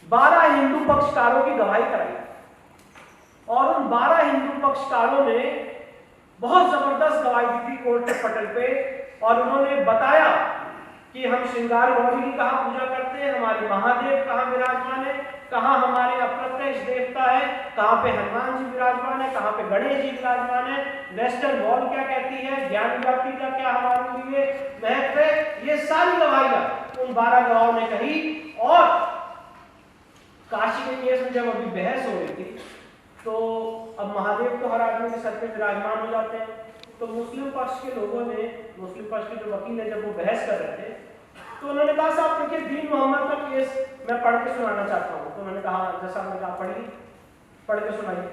12 हिंदू पक्षकारों की गवाही कराई और उन 12 हिंदू पक्षकारों ने बहुत जबरदस्त गवाही दी थी कोर्ट के पटल पे, और उन्होंने बताया कि हम श्रृंगार गौरी की कहाँ पूजा करते हैं, हमारे महादेव कहाँ विराजमान है, कहाँ हमारे अप्रत्यक्ष देवता है, कहाँ पे हनुमान जी विराजमान है, कहाँ पे गणेश जी विराजमान है, वेस्टर्न वॉल क्या कहती है, ज्ञान व्याप्ति का क्या हमारे लिए महत्व है। ये सारी गवाहियां उन 12 गवाहों ने कही। और काशी के केस में जब अभी बहस हो रही थी तो अब महादेव तो हर आदमी के सर पे विराजमान हो जाते हैं, तो मुस्लिम पक्ष के लोगों ने, मुस्लिम पक्ष के जो वकील है, जब वो बहस कर रहे थे तो उन्होंने कहा साहब देखिए दीन मोहम्मद का केस मैं पढ़ के सुनाना चाहता हूँ। तो उन्होंने कहा जैसा मैंने कहा पढ़ के सुनाइए।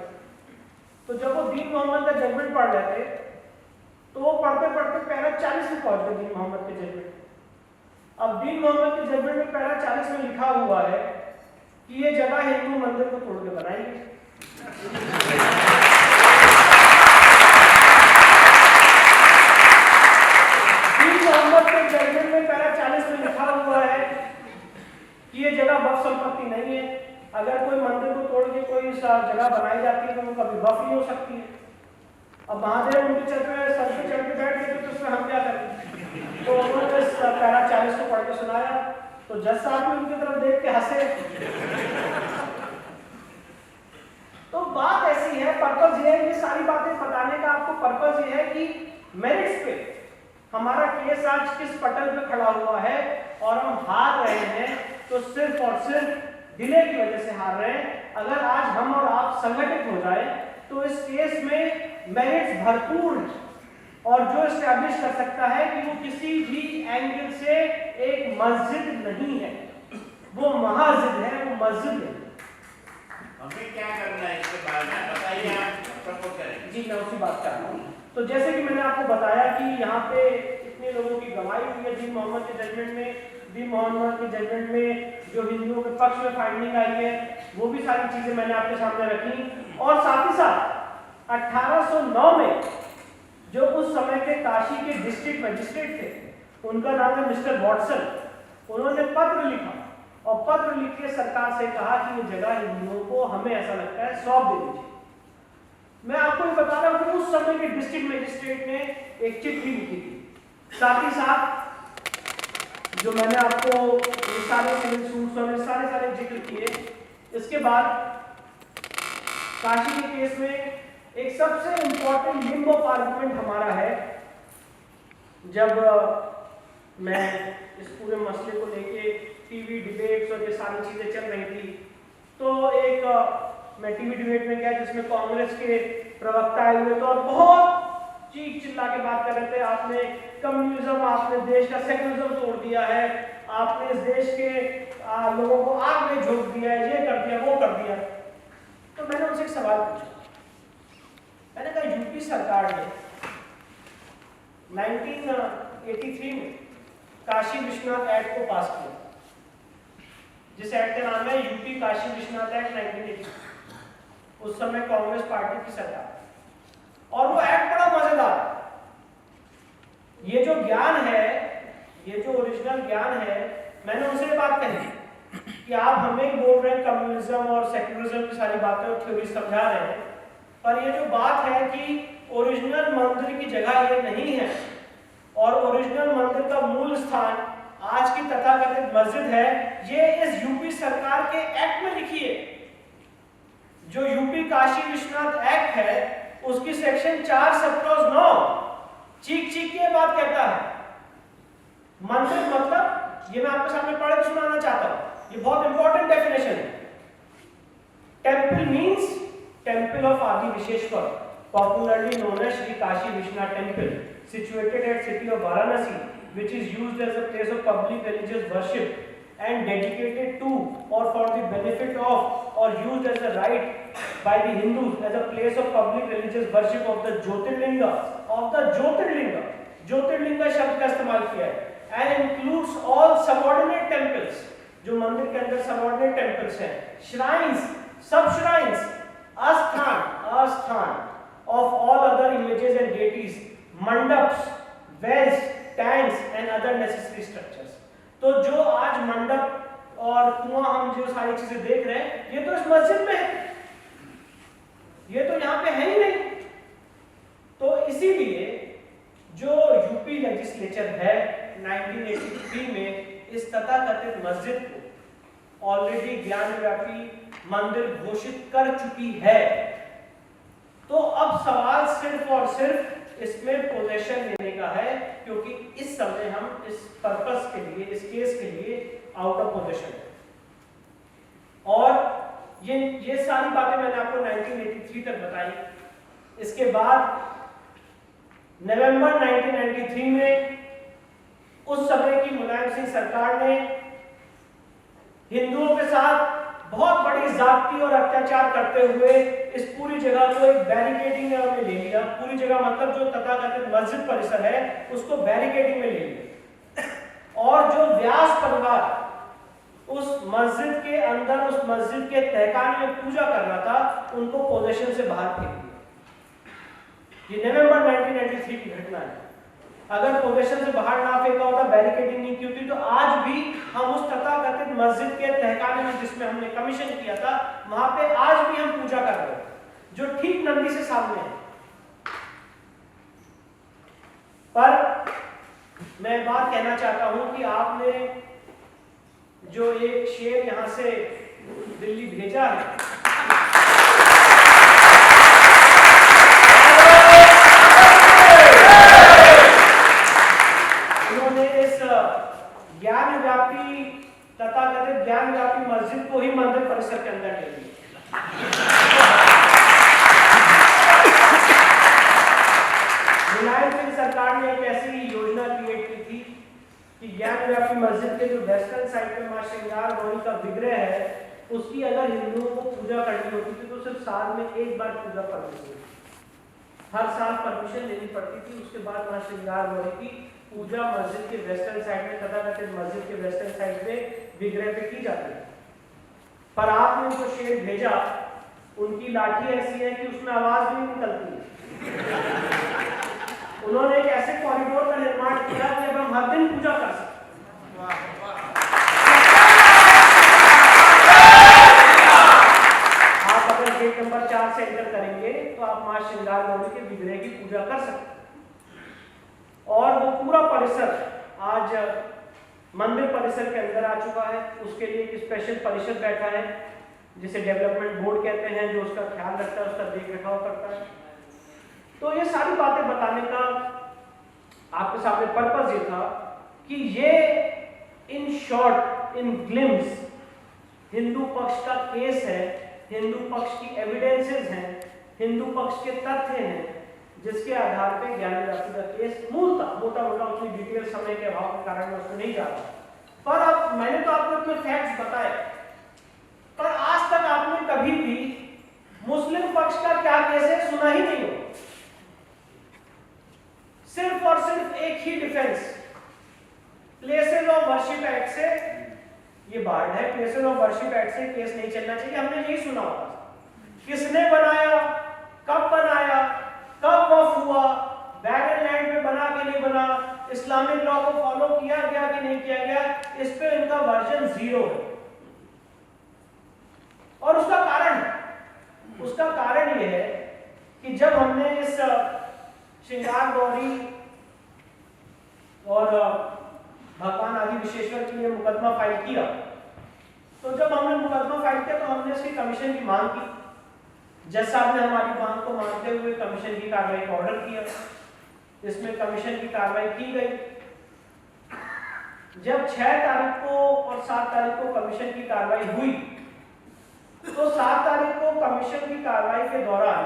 तो जब वो दीन मोहम्मद का जजमेंट पढ़ रहे थे तो वो पढ़ते पढ़ते पैरा 40 में पहुंच गए दीन मोहम्मद के जजमेंट। अब दीन मोहम्मद के जजमेंट में पैरा 40 में लिखा हुआ है कि ये जगह हिंदू मंदिर को तोड़ के बनाएंगे। दीन मोहम्मद के जजमेंट में पैरा 40 में लिखा हुआ है कि ये जगह वक्फ संपत्ति नहीं है, अगर कोई मंदिर को तोड़ के कोई जगह बनाई जाती है तो वो कभी वक्फ नहीं हो सकती है। अब महादेव उनके चल पे सर पे चढ़ के बैठ गए तो उसमें हम क्या करें? तो उन्होंने पैरा 40 को पढ़ के सुनाया तो जज साहब भी उनकी तरफ देख के हंसे। तो बात ऐसी है, पर्पस ये है, ये सारी बातें बताने का आपको पर्पस ये है कि मेरिट्स पे हमारा केस आज किस पटल पे खड़ा हुआ है और हम हार रहे हैं तो सिर्फ और सिर्फ डिले की वजह से हार रहे हैं। अगर आज हम और आप संगठित हो जाए तो इस केस में मेरिट्स भरपूर है और जो एस्टैब्लिश कर सकता है कि वो किसी भी एंगल से एक मस्जिद नहीं है, वो महाजिद है, वो मस्जिद है। हमें क्या करना है इसके बारे में बताइए, आप प्रपोज करें। जी मैं उसी बात कर रहा हूँ। तो जैसे कि मैंने आपको बताया कि यहाँ पे इतने लोगों की गवाही हुई है दीन मोहम्मद के जजमेंट में। दीन मोहम्मद के जजमेंट में जो हिंदुओं के पक्ष में फाइंडिंग आई है वो भी सारी चीजें मैंने आपके सामने रखी। और साथ ही साथ 1809 में जो उस समय के काशी के डिस्ट्रिक्ट मजिस्ट्रेट थे, उनका नाम है मिस्टर वॉटसन, उन्होंने पत्र लिखा और पत्र लिख के सरकार से कहा कि ये जगह हिंदुओं को, हमें ऐसा लगता है, सौंप दे दीजिए। मैं आपको ये बता रहा हूँ कि उस समय के डिस्ट्रिक्ट मजिस्ट्रेट ने एक चिट्ठी लिखी थी। साथ ही साथ जो मैंने आपको ये सारे सिविल सूट्स और सारे जिक्र किए, इसके बाद काशी के केस में एक सबसे इंपॉर्टेंट लिंब ऑफ आर्गुमेंट हमारा है। जब मैं इस पूरे मसले को लेके टीवी डिबेट्स और ये सारी चीजें चल रही थी तो एक मैं टीवी डिबेट में गया जिसमें कांग्रेस के प्रवक्ता आए हुए थे और बहुत चीख चिल्ला के बात कर रहे थे, आपने कम्युनिज्म, आपने देश का सेकुलरिज्म तोड़ दिया है, आपने इस देश के लोगों को आग में झोंक दिया है, ये कर दिया, वो कर दिया। तो मैंने उनसे एक सवाल पूछा, मैंने कहा यूपी सरकार ने 1983 में काशी विश्वनाथ एक्ट को पास किया, जिस एक्ट का नाम है यूपी काशी विश्वनाथ एक्ट 1983। उस समय कांग्रेस पार्टी की सरकार, और वो एक्ट बड़ा मजेदार। ये जो ज्ञान है, ये जो ओरिजिनल ज्ञान है, मैंने उनसे बात कही कि आप हमें बोल रहे हैं कम्युनिज्म और सेक्युलरिज्म की सारी बातें और थ्योरी समझा रहे हैं, पर ये जो बात है कि ओरिजिनल मंदिर की जगह ये नहीं है और ओरिजिनल मंदिर का मूल स्थान आज की तथाकथित मस्जिद है, ये इस यूपी सरकार के एक्ट में लिखी है। जो यूपी काशी विश्वनाथ एक्ट है उसकी सेक्शन 4 सब क्लॉज 9 चीख चीख के बात कहता है मंदिर मतलब, ये मैं आपके सामने पढ़ के सुनाना चाहता हूं, ये बहुत इंपॉर्टेंट डेफिनेशन है। Temple means temple of Adi Visheshwar, popularly known as Shri Kashi Vishwanath temple, situated at city of Varanasi, which is used as a place of public religious worship and dedicated to or for the benefit of or used as a right by the Hindus as a place of public religious worship of the Jyotirlinga, Jyotirlinga शब्द का इस्तेमाल किया है, and includes all subordinate temples, जो मंदिर के अंदर subordinate temples हैं, shrines, sub shrines, asthan of all other images and deities, mandaps, wells, tanks and other necessary structures. तो जो आज मंडप और कुआं हम जो सारी चीजें देख रहे हैं, ये तो इस मस्जिद में है, ये तो यहाँ पे है ही नहीं। तो इसीलिए जो यूपी लेजिस्लेचर है 1983 में इस तथाकथित मस्जिद को ऑलरेडी ज्ञानव्यापी मंदिर घोषित कर चुकी है। तो अब सवाल सिर्फ और सिर्फ इसमें पोजेशन लेने का है, क्योंकि इस समय हम इस पर्पस के लिए, इस केस के लिए आउट ऑफ पोजीशन है। और ये सारी बातें मैंने आपको 1983 तक बताई। इसके बाद नवंबर 1993 में उस समय की मुलायम सिंह सरकार ने हिंदुओं के साथ बहुत बड़ी जाति और अत्याचार करते हुए इस पूरी जगह को एक बैरिकेडिंग में हमने ले लिया। पूरी जगह मतलब जो तथाकथित मस्जिद परिसर है उसको बैरिकेडिंग में ले लिया, और जो व्यास परिवार उस मस्जिद के अंदर, उस मस्जिद के तहखाने में पूजा कर रहा था, उनको पोजीशन से बाहर फेंक दिया। ये नवंबर 1993 की घटना है। अगर पोजीशन से बाहर ना फेंका होता, बैरिकेडिंग नहीं की होती, तो आज भी हम उस तथाकथित मस्जिद के तहखाने में जिसमें हमने कमीशन किया था, वहां पे आज भी हम पूजा कर रहे हैं, जो ठीक नंदी से सामने है। पर मैं बात कहना चाहता हूं कि आपने जो एक शेर यहां से दिल्ली भेजा है, उन्होंने इस ज्ञानव्यापी तथाकथित ज्ञानव्यापी मस्जिद को ही मंदिर परिसर के अंदर ले लिया। मुलायम सिंह सरकार ने एक ऐसी योजना क्रिएट की थी कि ज्ञानव्यापी मस्जिद के जो वेस्टर्न साइड पे मां श्रृंगार गौरी का विग्रह है, उसकी अगर हिंदुओं को पूजा करनी होती थी तो सिर्फ साल में एक बार पूजा करनी थी, हर साल परमिशन लेनी पड़ती थी। उसके बाद मां श्रृंगार गौरी की पूजा मस्जिद के वेस्टर्न साइड में, तथाकथित मस्जिद के वेस्टर्न साइड में विग्रह पे की जाती है। पर आपने जो शेर भेजा, उनकी लाठी ऐसी है कि उसमें आवाज भी नहीं निकलती है। उन्होंने एक ऐसे कॉरिडोर का निर्माण किया कि अब हम हर दिन पूजा कर सकते हैं। आप अगर गेट नंबर 4 से एंटर करेंगे तो आप मां श्रृंगार गौरी के विग्रह की पूजा कर सकते हैं। और वो पूरा परिसर आज मंदिर परिसर के अंदर आ चुका है। उसके लिए एक स्पेशल परिषद बैठा है जिसे डेवलपमेंट बोर्ड कहते हैं, जो उसका ख्याल रखता है, उसका देख रखाव करता है। तो ये सारी बातें बताने का आपके सामने पर्पस ये था कि ये in short, in glimpse Hindu पक्ष का केस है, हिंदू पक्ष की एविडेंसेस हैं, हिंदू पक्ष के तथ्य हैं, जिसके आधार पे ज्ञानव्यापी का केस मूल था। मोटा मोटा उतनी डिटेल समय के अभाव के कारण मैं उसमें नहीं जा रहा, पर अब मैंने तो आपको अपने फैक्ट्स बताए, पर आज तक आपने कभी भी मुस्लिम पक्ष का क्या केस है सुना ही नहीं हो। सिर्फ और सिर्फ एक ही defence, places of worship act से ये बार्ड है, प्लेसेस ऑफ वर्शिप एक्ट से केस नहीं चलना चाहिए। हमने यही सुना होगा, किसने बनाया, कब बनाया, कब वफ हुआ, बैरन लैंड पे बना कि नहीं बना, इस्लामिक लॉ को फॉलो किया गया कि नहीं किया गया, इस पे इनका वर्जन 0 है। और उसका कारण यह है कि जब हमने इस श्रृंगार गौरी और भगवान आदि विशेश्वर के लिए मुकदमा फाइल किया, तो जब हमने मुकदमा फाइल किया तो हमने इसकी कमीशन की मांग की। जज साहब ने हमारी मांग को मानते हुए कमीशन की कार्रवाई का ऑर्डर किया। इसमें कमीशन की कार्रवाई की गई। जब 6 तारीख को और 7 तारीख को कमीशन की कार्रवाई हुई, तो 7 तारीख को कमीशन की कार्रवाई के दौरान,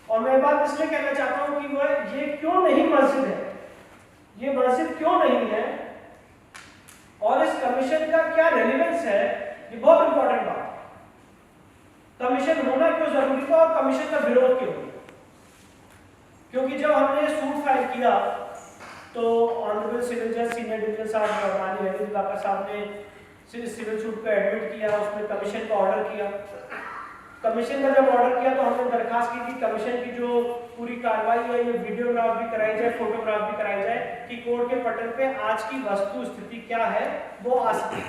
और मैं बात इसलिए कहना चाहता हूं कि वह ये क्यों नहीं मस्जिद है, ये मस्जिद क्यों नहीं है और इस कमीशन का क्या रेलेवेंस है, ये बहुत इंपॉर्टेंट बात है। कमीशन होना क्यों जरूरी था और कमीशन का विरोध क्यों हुआ? क्योंकि जब हमने सूट फाइल किया तो ऑनरेबल सिविल जज सीनियर डिवीजन साहब माननीय वहीदुल्लाह साहब ने सिविल सूट को एडमिट किया, उसमें कमीशन का ऑर्डर किया। कमीशन का जब ऑर्डर किया तो हमने दरखास्त की थी कमीशन की जो पूरी कार्रवाई है ये वीडियोग्राफ भी कराई जाए, फोटोग्राफ भी कराई जाए कि कोर्ट के पटल पे आज की वस्तु स्थिति क्या है वो आ सके।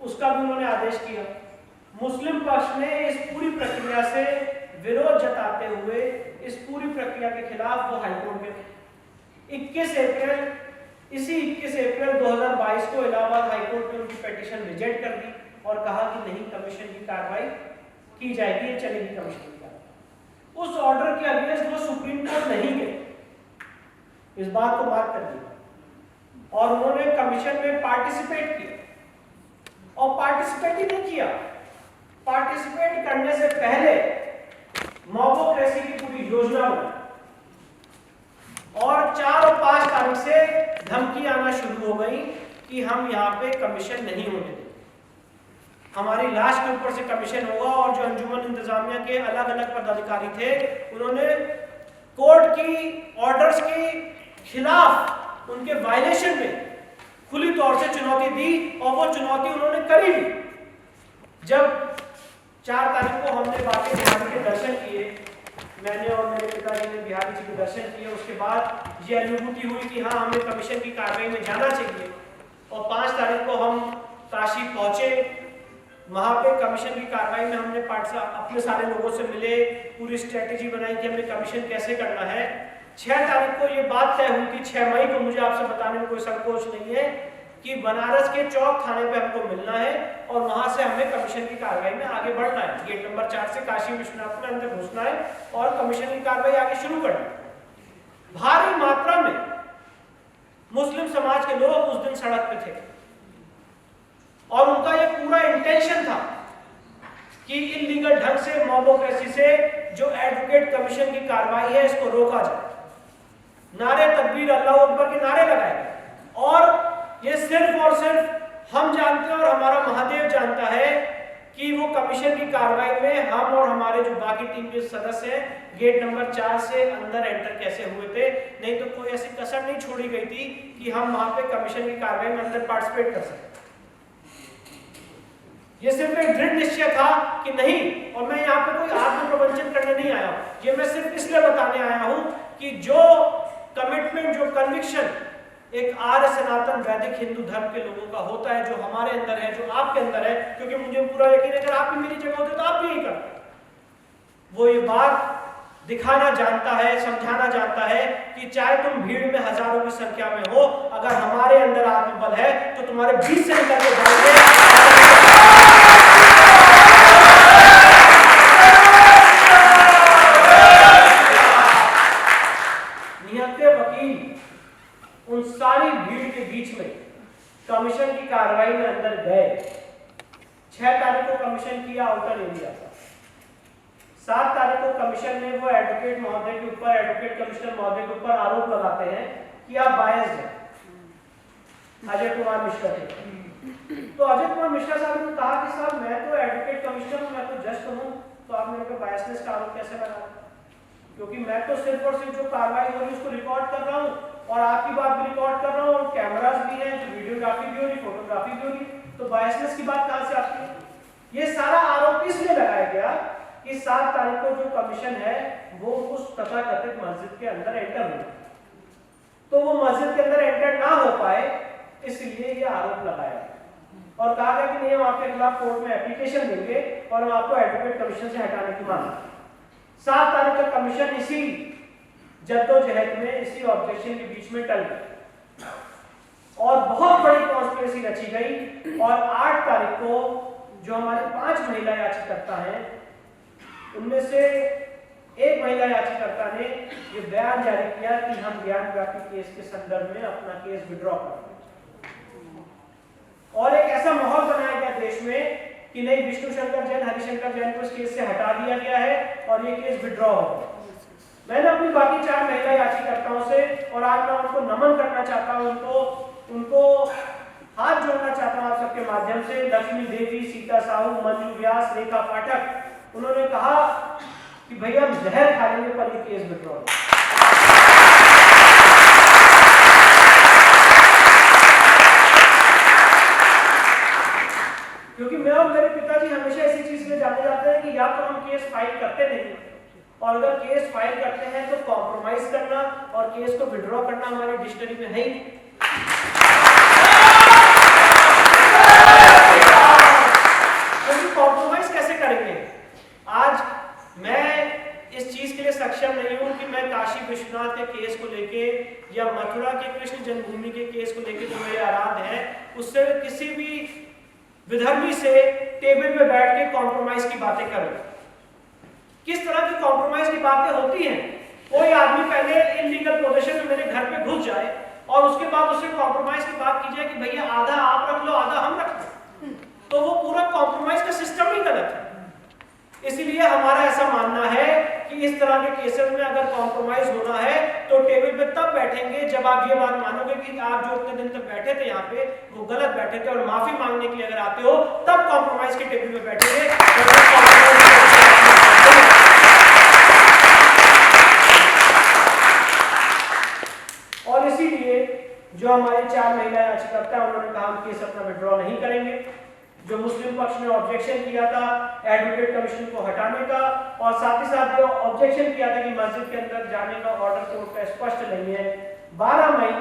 उसका भी उन्होंने आदेश किया। मुस्लिम पक्ष ने इस पूरी प्रक्रिया से विरोध जताते हुए इस पूरी प्रक्रिया के खिलाफ वो हाईकोर्ट में 21 अप्रैल 2022 को इलाहाबाद हाईकोर्ट ने उनकी पिटीशन रिजेक्ट कर दी और कहा कि नहीं, कमीशन की कार्रवाई की जाएगी, चलेगी कमीशन की कार्रवाई। उस ऑर्डर के अगेंस्ट वो सुप्रीम कोर्ट नहीं गए, इस बात को मार्क कर दिया, और उन्होंने कमीशन में पार्टिसिपेट किया। और पार्टिसिपेट ही नहीं किया, पार्टिसिपेट करने से पहले मॉबोक्रेसी की पूरी योजना बनी और 4 और 5 तारीख से धमकी आना शुरू हो गई कि हम यहाँ पे कमीशन नहीं होने देंगे। हमारी लाश के ऊपर से कमीशन होगा। और जो अंजुमन इंतजामिया के अलग अलग पदाधिकारी थे उन्होंने कोर्ट की ऑर्डर्स के खिलाफ उनके वायलेशन में खुली तौर से चुनौती दी और वो चुनौती उन्होंने करी भी। जब 4 तारीख को हमने बाकी बिहारी के दर्शन किए, मैंने और मेरे पिताजी ने बिहारी जी के दर्शन किए, उसके बाद ये अनुभूति हुई कि हाँ हमें कमीशन की कार्रवाई में जाना चाहिए। और 5 तारीख को हम काशी पहुंचे, वहां पे कमीशन की कार्रवाई में हमने अपने सारे लोगों से मिले, पूरी स्ट्रेटेजी बनाई कि हमें कमीशन कैसे करना है। 6 तारीख को ये बात तय हुई थी, 6 मई को, मुझे आपसे बताने में कोई संकोच नहीं है कि बनारस के चौक थाने पे हमको मिलना है और वहां से हमें कमीशन की कार्रवाई में आगे बढ़ना है। गेट नंबर 4 से काशी विश्वनाथ में अंदर घुसना है और कमीशन की कार्रवाई आगे शुरू करना है। भारी मात्रा में मुस्लिम समाज के लोग उस दिन सड़क पे थे और उनका ये पूरा इंटेंशन था कि इलीगल ढंग से, मोबोक्रेसी से जो एडवोकेट कमीशन की कार्रवाई है इसको रोका जाए। नारे तकबीर, अल्लाह अकबर के नारे लगाए गए। और ये सिर्फ और सिर्फ हम जानते हैं और हमारा महादेव जानता है कि वो कमीशन की कार्रवाई में हम और हमारे जो बाकी टीम के सदस्य हैं गेट नंबर 4 से अंदर एंटर कैसे हुए थे। नहीं तो कोई ऐसी कसर नहीं छोड़ी गई थी कि हम वहां पे कमीशन की कार्रवाई में अंदर पार्टिसिपेट कर सकते। ये सिर्फ एक दृढ़ निश्चय था कि नहीं। और मैं यहाँ पे कोई आत्म प्रवंचन करने नहीं आया हूँ, ये मैं सिर्फ इसलिए बताने आया हूँ कि जो कमिटमेंट, जो कन्विक्शन एक आर्य सनातन वैदिक हिंदू धर्म के लोगों का होता है, जो हमारे अंदर है, जो आपके अंदर है, क्योंकि मुझे पूरा यकीन है अगर आप भी मेरी जगह होते तो आप भी यही करते। वो ये बात दिखाना जानता है, समझाना जानता है कि चाहे तुम भीड़ में हजारों की संख्या में हो, अगर हमारे अंदर आत्मबल है तो तुम्हारे बीच से निकल के जाओगे। उन सारी भीड़ के बीच में कमीशन की कार्रवाई में अंदर गए। 6 तारीख को कमीशन किया आउटर एरिया का। 7 तारीख को कमीशन में वो एडवोकेट महोदय के ऊपर, एडवोकेट कमिश्नर महोदय के ऊपर आरोप लगाते हैं कि आप बायस्ड हैं। अजय कुमार मिश्रा थे। तो अजय कुमार मिश्रा साहब ने कहा कि साहब मैं तो एडवोकेट कमिश्नर हूं, मैं तो जज हूं, तो आप मेरे को बायसनेस का आरोप कैसे लगा? क्योंकि मैं तो सिर्फ और सिर्फ जो कार्रवाई हो रही है उसको रिकॉर्ड कर रहा हूं और आपकी बात भी रिकॉर्ड कर रहा हूं और कैमरास भी हैं, जो वीडियोग्राफी भी हो रही, फोटोग्राफी भी हो रही, तो बायसनेस की बात कहां से आती है? ये सारा आरोप इसलिए लगाया गया कि 7 तारीख को जो कमीशन है वो उस तथाकथित मस्जिद के अंदर एंटर हुआ, तो वो मस्जिद के अंदर एंटर ना हो पाए इसलिए ये आरोप लगाया और कहा गया कि नहीं हम आपके खिलाफ कोर्ट में एप्लीकेशन देंगे और हम आपको एडवोकेट कमीशन से हटाने की मांग। 7 तारीख का कमीशन इसी जद्दोजहद में, इसी ऑब्जेक्शन के बीच में टल गया और बहुत बड़ी कॉन्स्पिरेसी रची गई। और 8 तारीख को जो हमारे 5 महिला याचिकाकर्ता हैं उनमें से एक महिला याचिकाकर्ता ने ये बयान जारी किया कि हम ज्ञान व्यापी केस के संदर्भ में अपना केस विड्रॉ करेंगे और एक ऐसा माहौल बनाया गया देश में कि नहीं, विष्णु शंकर जैन, हरिशंकर जैन को इस केस से हटा दिया गया है और ये केस विड्रॉ हो गया। मैंने अपनी बाकी 4 महिला याचिकाकर्ताओं से, और आज मैं उनको नमन करना चाहता हूं, उनको हाथ जोड़ना चाहता हूं आप सबके माध्यम से, लक्ष्मी देवी, सीता साहू, मंजू व्यास, रेखा पाठक, उन्होंने कहा कि भैया हम जहर खा लेंगे पर ये केस विड्रॉ। क्योंकि मैं और मेरे पिताजी हमेशा ऐसी चीज में जाने जाते हैं कि या तो हम केस फाइल करते नहीं और अगर केस फाइल करते हैं तो कॉम्प्रोमाइज करना और केस को विड्रॉ करना हमारी डिक्शनरी में है ही। कॉम्प्रोमाइज कैसे करेंगे? आज मैं इस चीज के लिए सक्षम नहीं हूं कि मैं काशी विश्वनाथ के केस को लेके या मथुरा के कृष्ण जन्मभूमि के केस को लेके जो मेरे आराध्य है उससे किसी भी विधर्मी से टेबल में बैठ के कॉम्प्रोमाइज की बातें करें। किस तरह की कॉम्प्रोमाइज की बातें होती हैं? कोई आदमी पहले इलीगल पोजीशन में मेरे घर पे घुस जाए और उसके बाद उससे कॉम्प्रोमाइज की बात की जाए कि भैया आधा आप रख लो आधा हम रख लो, तो वो पूरा कॉम्प्रोमाइज का सिस्टम ही गलत है। इसीलिए हमारा ऐसा मानना है कि इस तरह के केसेस में अगर कॉम्प्रोमाइज होना है तो टेबल पे तब बैठेंगे जब आप ये बात मानोगे कि आप जो उतने दिन तक बैठे थे यहाँ पे वो गलत बैठे थे, और माफी मांगने के लिए अगर आते हो तब कॉम्प्रोमाइज के टेबल पे बैठेंगे। और इसीलिए जो हमारे 4 महिला याचिकाकर्ता उन्होंने कहा कि केस अपना विड्रॉ नहीं करेंगे। जो मुस्लिम पक्ष ने ऑब्जेक्शन किया था एडवोकेट कमीशन को हटाने का, और साथ ही साथ जो ऑब्जेक्शन किया था कि मस्जिद के अंदर जाने का ऑर्डर कोर्ट का स्पष्ट नहीं है, 12 मई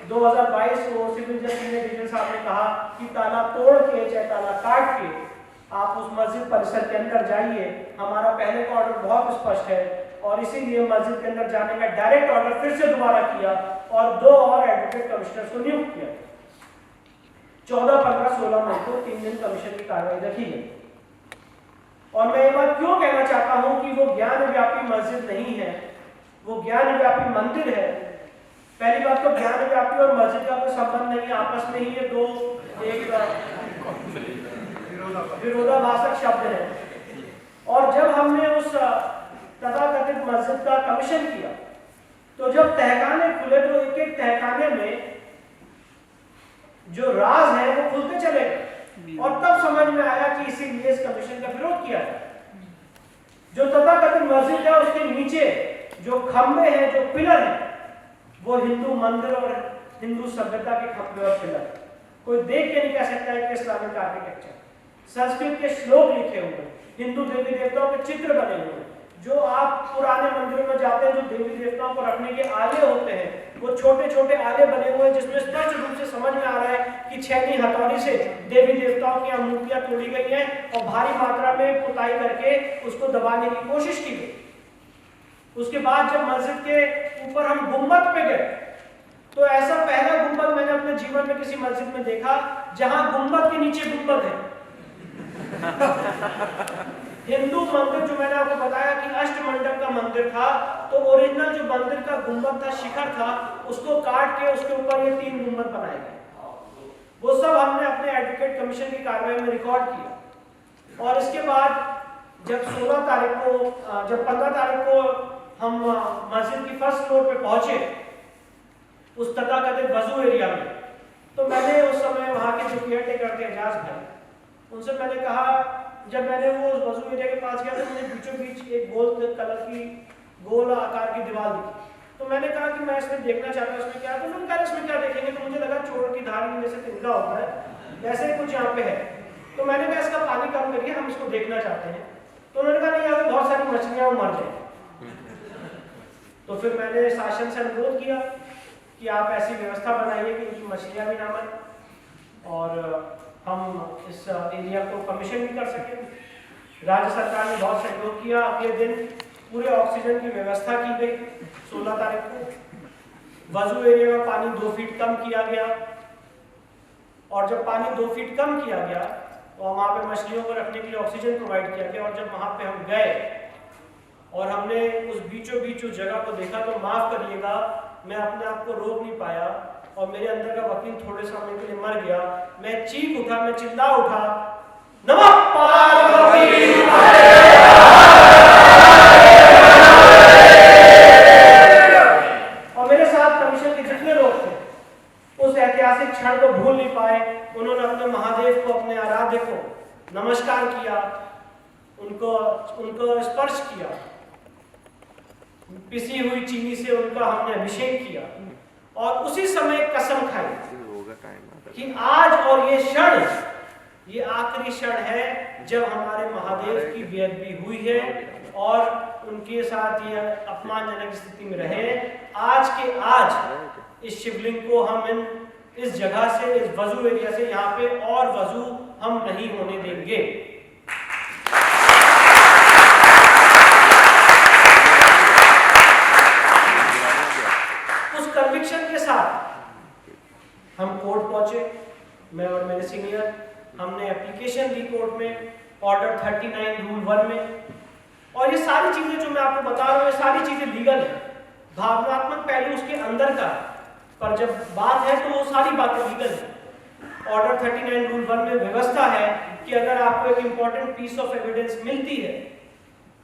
2022 को सिविल जज सीनियर डिवीजन साहब ने कहा कि ताला तोड़ के चाहे ताला काट के आप उस मस्जिद परिसर के अंदर जाइए। हमारा पहले का ऑर्डर बहुत स्पष्ट है और इसीलिए मस्जिद के अंदर जाने का डायरेक्ट ऑर्डर फिर से दोबारा किया और 2 और एडवोकेट कमिश्नर्स को नियुक्त किया। 14, 15, 16 मई को 3 दिन कमीशन की कार्रवाई रखी गई। और मैं ये बात क्यों कहना चाहता हूं कि वो ज्ञान व्यापी मस्जिद नहीं है, वो ज्ञान व्यापी मंदिर है। पहली बात तो ज्ञान व्यापी और मस्जिद का कोई संबंध नहीं, आपस में ही ये दो एक विरोधाभासक शब्द है। और जब हमने उस तथाकथित मस्जिद का कमीशन किया तो जब तहखाने खुले तो एक एक तहखाने में जो राज है वो खुलते चले गए और तब समझ में आया कि इसीलिए इस कमीशन का विरोध किया जाए। जो तथाकथित मस्जिद है उसके नीचे जो खंबे हैं, जो पिलर हैं, वो हिंदू मंदिर और हिंदू सभ्यता के खंबे और पिलर। कोई देख के नहीं कह सकता है कि इस्लामिक आर्किटेक्चर। संस्कृत के श्लोक लिखे हुए, हिंदू देवी देवताओं के चित्र बने हुए। जो आप पुराने मंदिरों में जाते हैं, जो देवी देवताओं को रखने के आले होते हैं, वो छोटे छोटे आले बने हुए हैं जिसमें स्पष्ट रूप से समझ में आ रहा है कि छैनी हथौड़ी से देवी देवताओं की मूर्तियां तोड़ी गई हैं और भारी मात्रा में पुताई करके उसको दबाने की कोशिश की गई। उसके बाद जब मस्जिद के ऊपर हम गुम्बद पे गए तो ऐसा पहला गुम्बद मैंने अपने जीवन में किसी मस्जिद में देखा जहां गुम्बद के नीचे गुम्बद है। हिंदू मंदिर जो मैंने आपको बताया कि अष्टमंडप का मंदिर था, तो ओरिजिनल जो मंदिर का गुंबद था, शिखर था, उसको काट के उसके ऊपर ये 3 गुंबद बनाए गए। वो सब हमने अपने एडवोकेट कमीशन की कार्रवाई में रिकॉर्ड किया। और इसके बाद जब 16 तारीख को जब 15 तारीख को हम मस्जिद की फर्स्ट फ्लोर पे पहुंचे उस तथाकथित वजू एरिया में, तो मैंने उस समय वहां के जो केयर टेकर थे एजाज भाई, उनसे मैंने कहा, जब मैंने वो वजू एरिया के पास गया तो मुझे बीचों बीच एक गोल कलर की गोल आकार की दीवार दिखी। तो मैंने कहा कि मैं इसमें देखना चाहता हूँ इसमें क्या है। तो मैंने कहा इसमें क्या देखेंगे, तो मुझे लगा चोर की धार में जैसे तिनका होता है वैसे ही कुछ यहाँ पे है। तो मैंने कहा इसका पानी कम करिए, हम इसको देखना चाहते हैं। तो उन्होंने कहा नहीं, यहाँ पे बहुत सारी मछलियाँ मर जाए। तो फिर मैंने शासन से अनुरोध किया कि आप ऐसी व्यवस्था बनाइए कि उनकी मछलियाँ भी ना मरें और हम इस एरिया को कमीशन भी कर सकें। राज्य सरकार ने बहुत सहयोग किया। अगले दिन पूरे ऑक्सीजन की व्यवस्था की गई। 16 तारीख को वजू एरिया में पानी 2 फीट कम किया गया और जब पानी 2 फीट कम किया गया तो वहाँ पे मछलियों को रखने के लिए ऑक्सीजन प्रोवाइड किया गया। और जब वहाँ पे हम गए और हमने उस बीचों बीच उस जगह को देखा तो माफ करिएगा, मैं अपने आप को रोक नहीं पाया और मेरे अंदर का वकील थोड़े समय के लिए मर गया। मैं चीख उठा, मैं चिल्ला उठा, नमः पार्वती और मेरे साथ कमीशन के जितने लोग थे उस ऐतिहासिक क्षण को भूल नहीं पाए। उन्होंने अपने महादेव को, अपने आराध्य को नमस्कार किया, उनको स्पर्श किया, पिसी हुई चीनी से उनका हमने अभिषेक किया और उसी समय कसम खाई कि आज और ये क्षण, ये आखिरी क्षण है जब हमारे महादेव की बेअदबी हुई है और उनके साथ ये अपमानजनक स्थिति में रहे। आज के आज इस शिवलिंग को हम इस जगह से, इस वजू एरिया से, यहाँ पे और वजू हम नहीं होने देंगे। उस कन्विक्शन के साथ हम कोर्ट पहुंचे, मैं और मेरे सीनियर, हमने एप्लीकेशन दी कोर्ट में ऑर्डर 39 रूल 1 में। और ये सारी चीजें जो मैं आपको बता रहा हूँ, ये सारी चीजें लीगल है। भावनात्मक पहलू उसके अंदर का, पर जब बात है तो वो सारी बातें लीगल है। ऑर्डर 39 रूल 1 में व्यवस्था है कि अगर आपको एक इंपॉर्टेंट पीस ऑफ एविडेंस मिलती है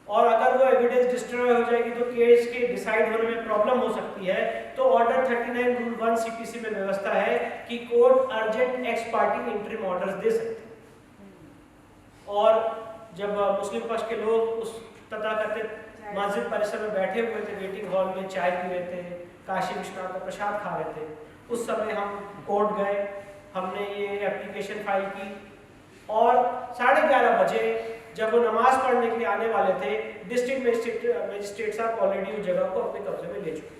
और अगर वो एविडेंस डिस्ट्रॉय हो जाएगी तो केस के डिसाइड होने में प्रॉब्लम हो सकती है। तो ऑर्डर 39 रूल 1 सीपीसी में व्यवस्था है कि court urgent ex parte interim orders दे सकते हैं। और जब मुस्लिम पक्ष के लोग उस तथाकथित मस्जिद परिसर में बैठे हुए थे, वेटिंग हॉल में चाय पी रहे थे, काशी विश्वनाथ का प्रसाद खा रहे थे, उस समय हम कोर्ट गए, हमने ये एप्लीकेशन फाइल की और 11:30 बजे जब वो नमाज पढ़ने के लिए आने वाले थे, डिस्ट्रिक्ट मजिस्ट्रेट साहब ऑलरेडी उस जगह को अपने कब्जे में ले चुके।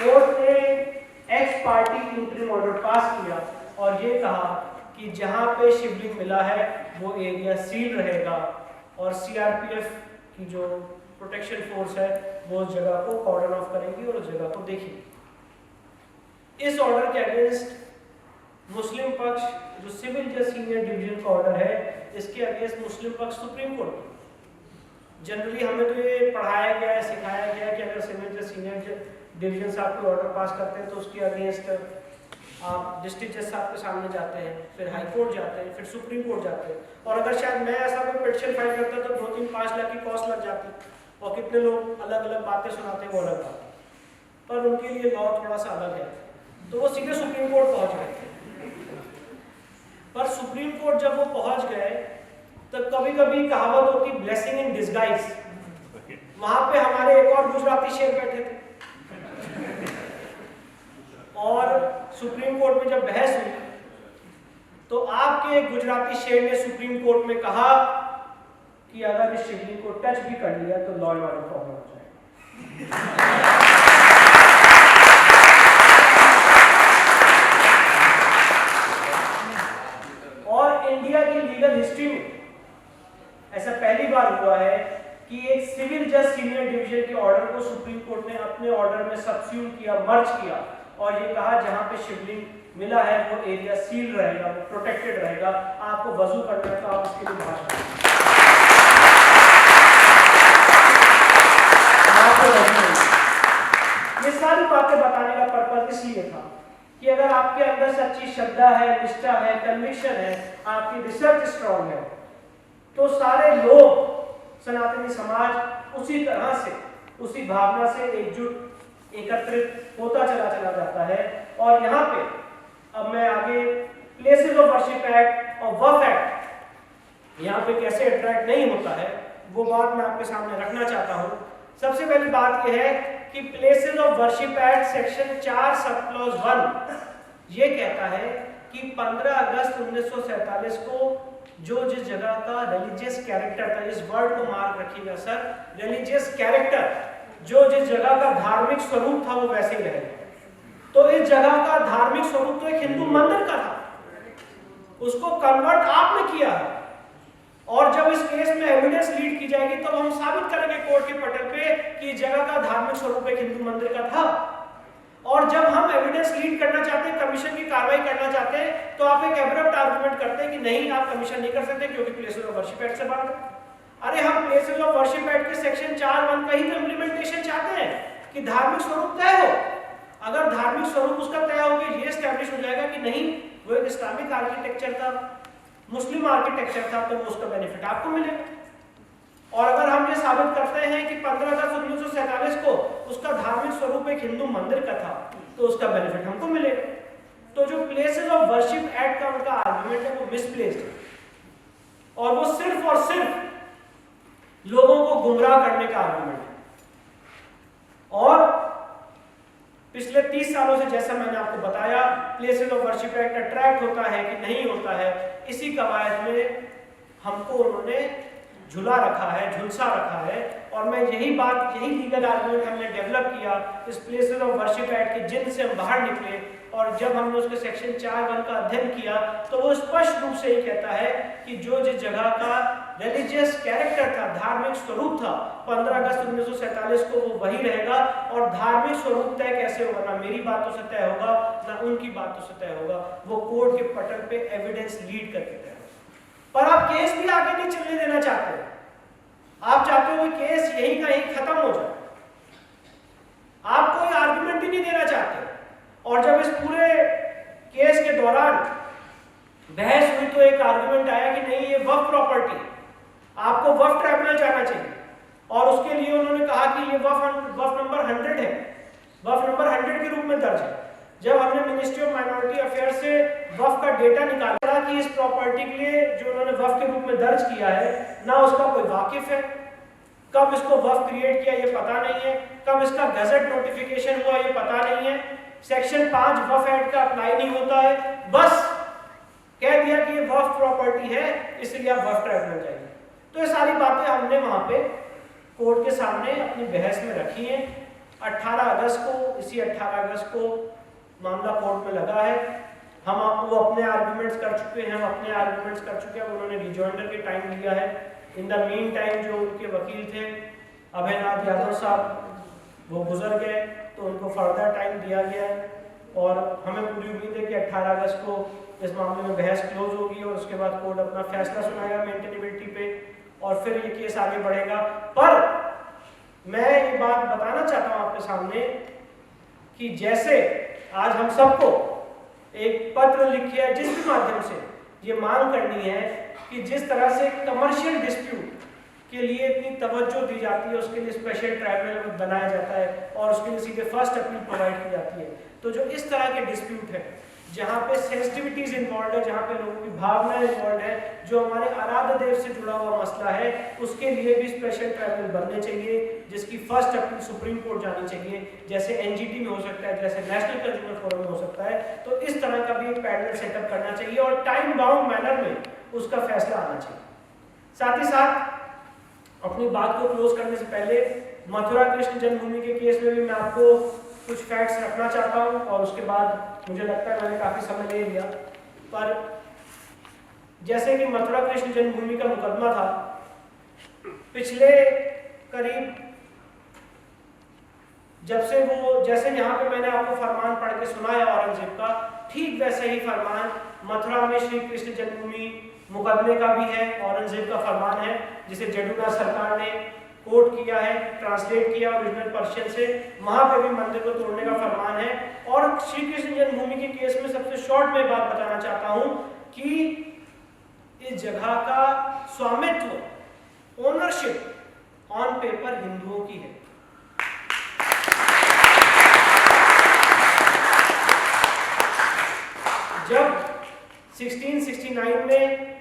कोर्ट ने x parte interim order pass किया और ये कहा कि जहां पे शिवलिंग मिला है वो एरिया सील रहेगा और सीआरपीएफ की जो प्रोटेक्शन फोर्स है वो उस जगह को कॉर्डन ऑफ करेंगी और उस जगह को देखेंगी। इस ऑर्डर के अगेंस्ट मुस्लिम पक्ष, जो सिविल जज सीनियर डिवीजन का ऑर्डर है, इसके अगेंस्ट मुस्लिम पक्ष सुप्रीम कोर्ट। जनरली हमें तो ये पढ़ाया गया है, सिखाया गया है कि अगर सिविल जज सीनियर डिवीजन साहब कोई ऑर्डर पास करते हैं तो उसके अगेंस्ट आप डिस्ट्रिक्ट जज साहब के सामने जाते हैं, फिर हाई कोर्ट जाते हैं, फिर सुप्रीम कोर्ट जाते हैं। और अगर शायद मैं ऐसा कोई पिटीशन फाइल करता तो 2-3-5 लाख की कॉस्ट लग जाती और कितने लोग अलग अलग बातें सुनाते हैं वो अलग बात है, पर उनके लिए लॉ थोड़ा सा अलग है, तो वो सीधे सुप्रीम कोर्ट पहुंच गए थे। पर सुप्रीम कोर्ट जब वो पहुंच गए तो कभी कभी कहावत होती ब्लेसिंग इन डिस्गाइज। वहां पे हमारे एक और गुजराती शेर बैठे थे और सुप्रीम कोर्ट में जब बहस हुई तो आपके एक गुजराती शेर ने सुप्रीम कोर्ट में कहा कि अगर इस शिवलिंग को टच भी कर लिया तो लॉ एंड ऑर्डर प्रॉब्लम हो जाएगा। और इंडिया की लीगल हिस्ट्री में ऐसा पहली बार हुआ है कि एक सिविल जज सीनियर डिवीजन के ऑर्डर को सुप्रीम कोर्ट ने अपने ऑर्डर में सब्स्टिट्यूट किया, मर्ज किया और ये कहा जहां पे शिवलिंग मिला है वो एरिया सील रहेगा, वो प्रोटेक्टेड रहेगा। आपको वजू करना है तो आप उसके लिए बाहर ये सारी बातें बताने का पर्पज इसलिए था कि अगर आपके अंदर सच्ची श्रद्धा है, निष्ठा है, कन्विक्शन है, आपकी रिसर्च स्ट्रॉन्ग है, तो सारे लोग, सनातनी समाज उसी तरह से, उसी भावना से एकजुट एकत्रित होता चला जाता है। और यहाँ पे अब मैं आगे प्लेसेस ऑफ वर्शिप एक्ट और वक्फ एक्ट यहाँ पे कैसे अट्रैक्ट नहीं होता है वो बात मैं आपके सामने रखना चाहता हूँ। सबसे पहली बात यह है कि places of worship act section 4 sub clause 1 ये कहता है कि 15 अगस्त 1947 को जो जिस जगह का रिलीजियस कैरेक्टर था, इस वर्ड को मार्क रखिएगा सर, रिलीजियस कैरेक्टर, जो जिस जगह का धार्मिक स्वरूप था वो वैसे ही रहेगा। तो इस जगह का धार्मिक स्वरूप तो एक हिंदू मंदिर का था, उसको कन्वर्ट आपने किया है और जब इस केस में एविडेंस लीड की जाएगी तब हम साबित करेंगे कोर्ट के पटल पे कि इस जगह का धार्मिक स्वरूप एक हिंदू मंदिर का था। और जब हम एविडेंस लीड करना चाहते हैं, कमीशन की कार्रवाई करना चाहते हैं, तो आप एक एब्रप्ट आर्गुमेंट करते हैं कि नहीं आप कमीशन नहीं कर सकते क्योंकि प्लेसेस ऑफ वर्शिप एक्ट से बाहर है। अरे हम प्लेसेस ऑफ वर्शिप एक्ट के सेक्शन 4(1) का ही तो इंप्लीमेंटेशन चाहते हैं कि धार्मिक स्वरूप तय हो। अगर धार्मिक स्वरूप उसका तय हो गया, ये एस्टैब्लिश हो जाएगा कि नहीं वो एक इस्लामिक आर्किटेक्चर था, मुस्लिम आर्किटेक्चर था, तो उसका बेनिफिट आपको मिलेगा। और अगर हम ये साबित करते हैं कि 15 अगस्त 1947 को उसका धार्मिक स्वरूप एक हिंदू मंदिर का था तो उसका बेनिफिट हमको मिलेगा। तो जो प्लेसेस ऑफ वर्शिप एक्ट का उनका आर्गुमेंट है वो मिसप्लेस्ड है और वो सिर्फ लोगों को गुमराह करने का आर्गुमेंट है। और पिछले 30 सालों से जैसा मैंने आपको बताया, places of worship act attract होता है कि नहीं होता है, इसी कवायद में हमको उन्होंने झुला रखा है, झुलसा रखा है। और मैं यही लीगल आर्गुमेंट हमने डेवलप किया इस प्लेसेस ऑफ वर्शिप एक्ट के जिन से हम बाहर निकले। और जब हमने उसके सेक्शन 4(1) का अध्ययन किया तो वो स्पष्ट रूप से ये कहता है कि जो जिस जगह का रिलीजियस कैरेक्टर था, धार्मिक स्वरूप था, 15 अगस्त 1947 को वो वही रहेगा। और धार्मिक स्वरूप तय कैसे होगा, ना मेरी बातों से तय होगा ना उनकी बातों से तय होगा, वो कोर्ट के पटल पे एविडेंस लीड करके तय होगा। पर आप केस भी आगे नहीं चलने देना चाहते, आप चाहते हो कि केस यहीं का यहीं खत्म हो जाए, आप कोई आर्गुमेंट ही नहीं देना चाहते। और जब इस पूरे केस के दौरान बहस हुई तो एक आर्गुमेंट आया कि नहीं, ये वक्फ प्रॉपर्टी, आपको वक्फ ट्राइब्यूनल जाना चाहिए, और उसके लिए उन्होंने कहा कि ये वक्फ नंबर 100 है, वक्फ नंबर 100 के रूप में दर्ज है। जब हमने मिनिस्ट्री ऑफ माइनॉरिटी अफेयर से वक्फ का डेटा निकाला कि इस प्रॉपर्टी के लिए जो उन्होंने वक्फ के रूप में दर्ज किया है, ना उसका कोई वाकिफ है, कब इसको वक्फ क्रिएट किया ये पता नहीं है, कब इसका गजट नोटिफिकेशन हुआ ये पता नहीं है, सेक्शन 5 वक्फ एक्ट का अप्लाई नहीं होता है, बस कह दिया कि ये वक्फ प्रॉपर्टी है इसलिए आप वक्फ ट्राइब्यूनल जाइए। तो ये सारी बातें हमने वहां पे कोर्ट के सामने अपनी बहस में रखी है। 18 अगस्त को, इसी 18 अगस्त को मामला कोर्ट में लगा है। वो अपने आर्गुमेंट्स कर चुके हैं, उन्होंने रिजॉइंडर के टाइम लिया है। इन द मीन टाइम जो उनके वकील थे अभयनाथ यादव साहब, वो गुजर गए, तो उनको फर्दर टाइम दिया गया है, और हमें पूरी उम्मीद है कि 18 अगस्त को इस मामले में बहस क्लोज होगी और उसके बाद कोर्ट अपना फैसला सुनाएगा मेंटेनेबिलिटी पे, और फिर ये केस आगे बढ़ेगा। पर मैं ये बात बताना चाहता हूँ आपके सामने कि जैसे आज हम सबको एक पत्र लिखे है, जिस भी माध्यम से ये मांग करनी है कि जिस तरह से कमर्शियल डिस्प्यूट के लिए इतनी तवज्जो दी जाती है, उसके लिए स्पेशल ट्राइब्यूनल बनाया जाता है और उसके लिए सीधे फर्स्ट अपील प्रोवाइड की जाती है, तो जो इस तरह के डिस्प्यूट है जहाँ पे सेंसिटिविटीज इन्वॉल्व है, जहाँ पे लोगों की भावना इन्वॉल्व है, जो हमारे आराध्य देव से जुड़ा हुआ मसला है, उसके लिए भी स्पेशल ट्राइब्यूनल बनने चाहिए, जिसकी फर्स्ट अपील सुप्रीम कोर्ट जानी चाहिए, जैसे एनजीटी में हो सकता है, जैसे नेशनल कंज्यूमर फोरम में हो सकता है। तो इस तरह का भी एक पैनल सेटअप करना चाहिए और टाइम बाउंड मैनर में उसका फैसला आना चाहिए। साथ ही साथ अपनी बात को क्लोज करने से पहले मथुरा कृष्ण जन्मभूमि के केस में भी मैं आपको कुछ फैक्ट्स रखना चाहता हूं, और उसके बाद मुझे लगता है मैंने काफी समय ले लिया, पर जैसे कि मथुरा कृष्ण जन्मभूमि का मुकदमा था, पिछले करीब जैसे यहाँ पे मैंने आपको फरमान पढ़ के सुनाया औरंगजेब का, ठीक वैसे ही फरमान मथुरा में श्री कृष्ण जन्मभूमि मुकदमे का भी है, औरंगजेब का फरमान है, जिसे जडुना सरकार ने कोट किया है, ट्रांसलेट किया ओरिजिनल पर्शियन से। वहां पे भी मंदिर को तोड़ने का फरमान है। और श्री कृष्ण जन्मभूमि के केस में सबसे शॉर्ट में बात बताना चाहता हूं कि इस जगह का स्वामित्व, ओनरशिप ऑन पेपर हिंदुओं की है। जब 1669 में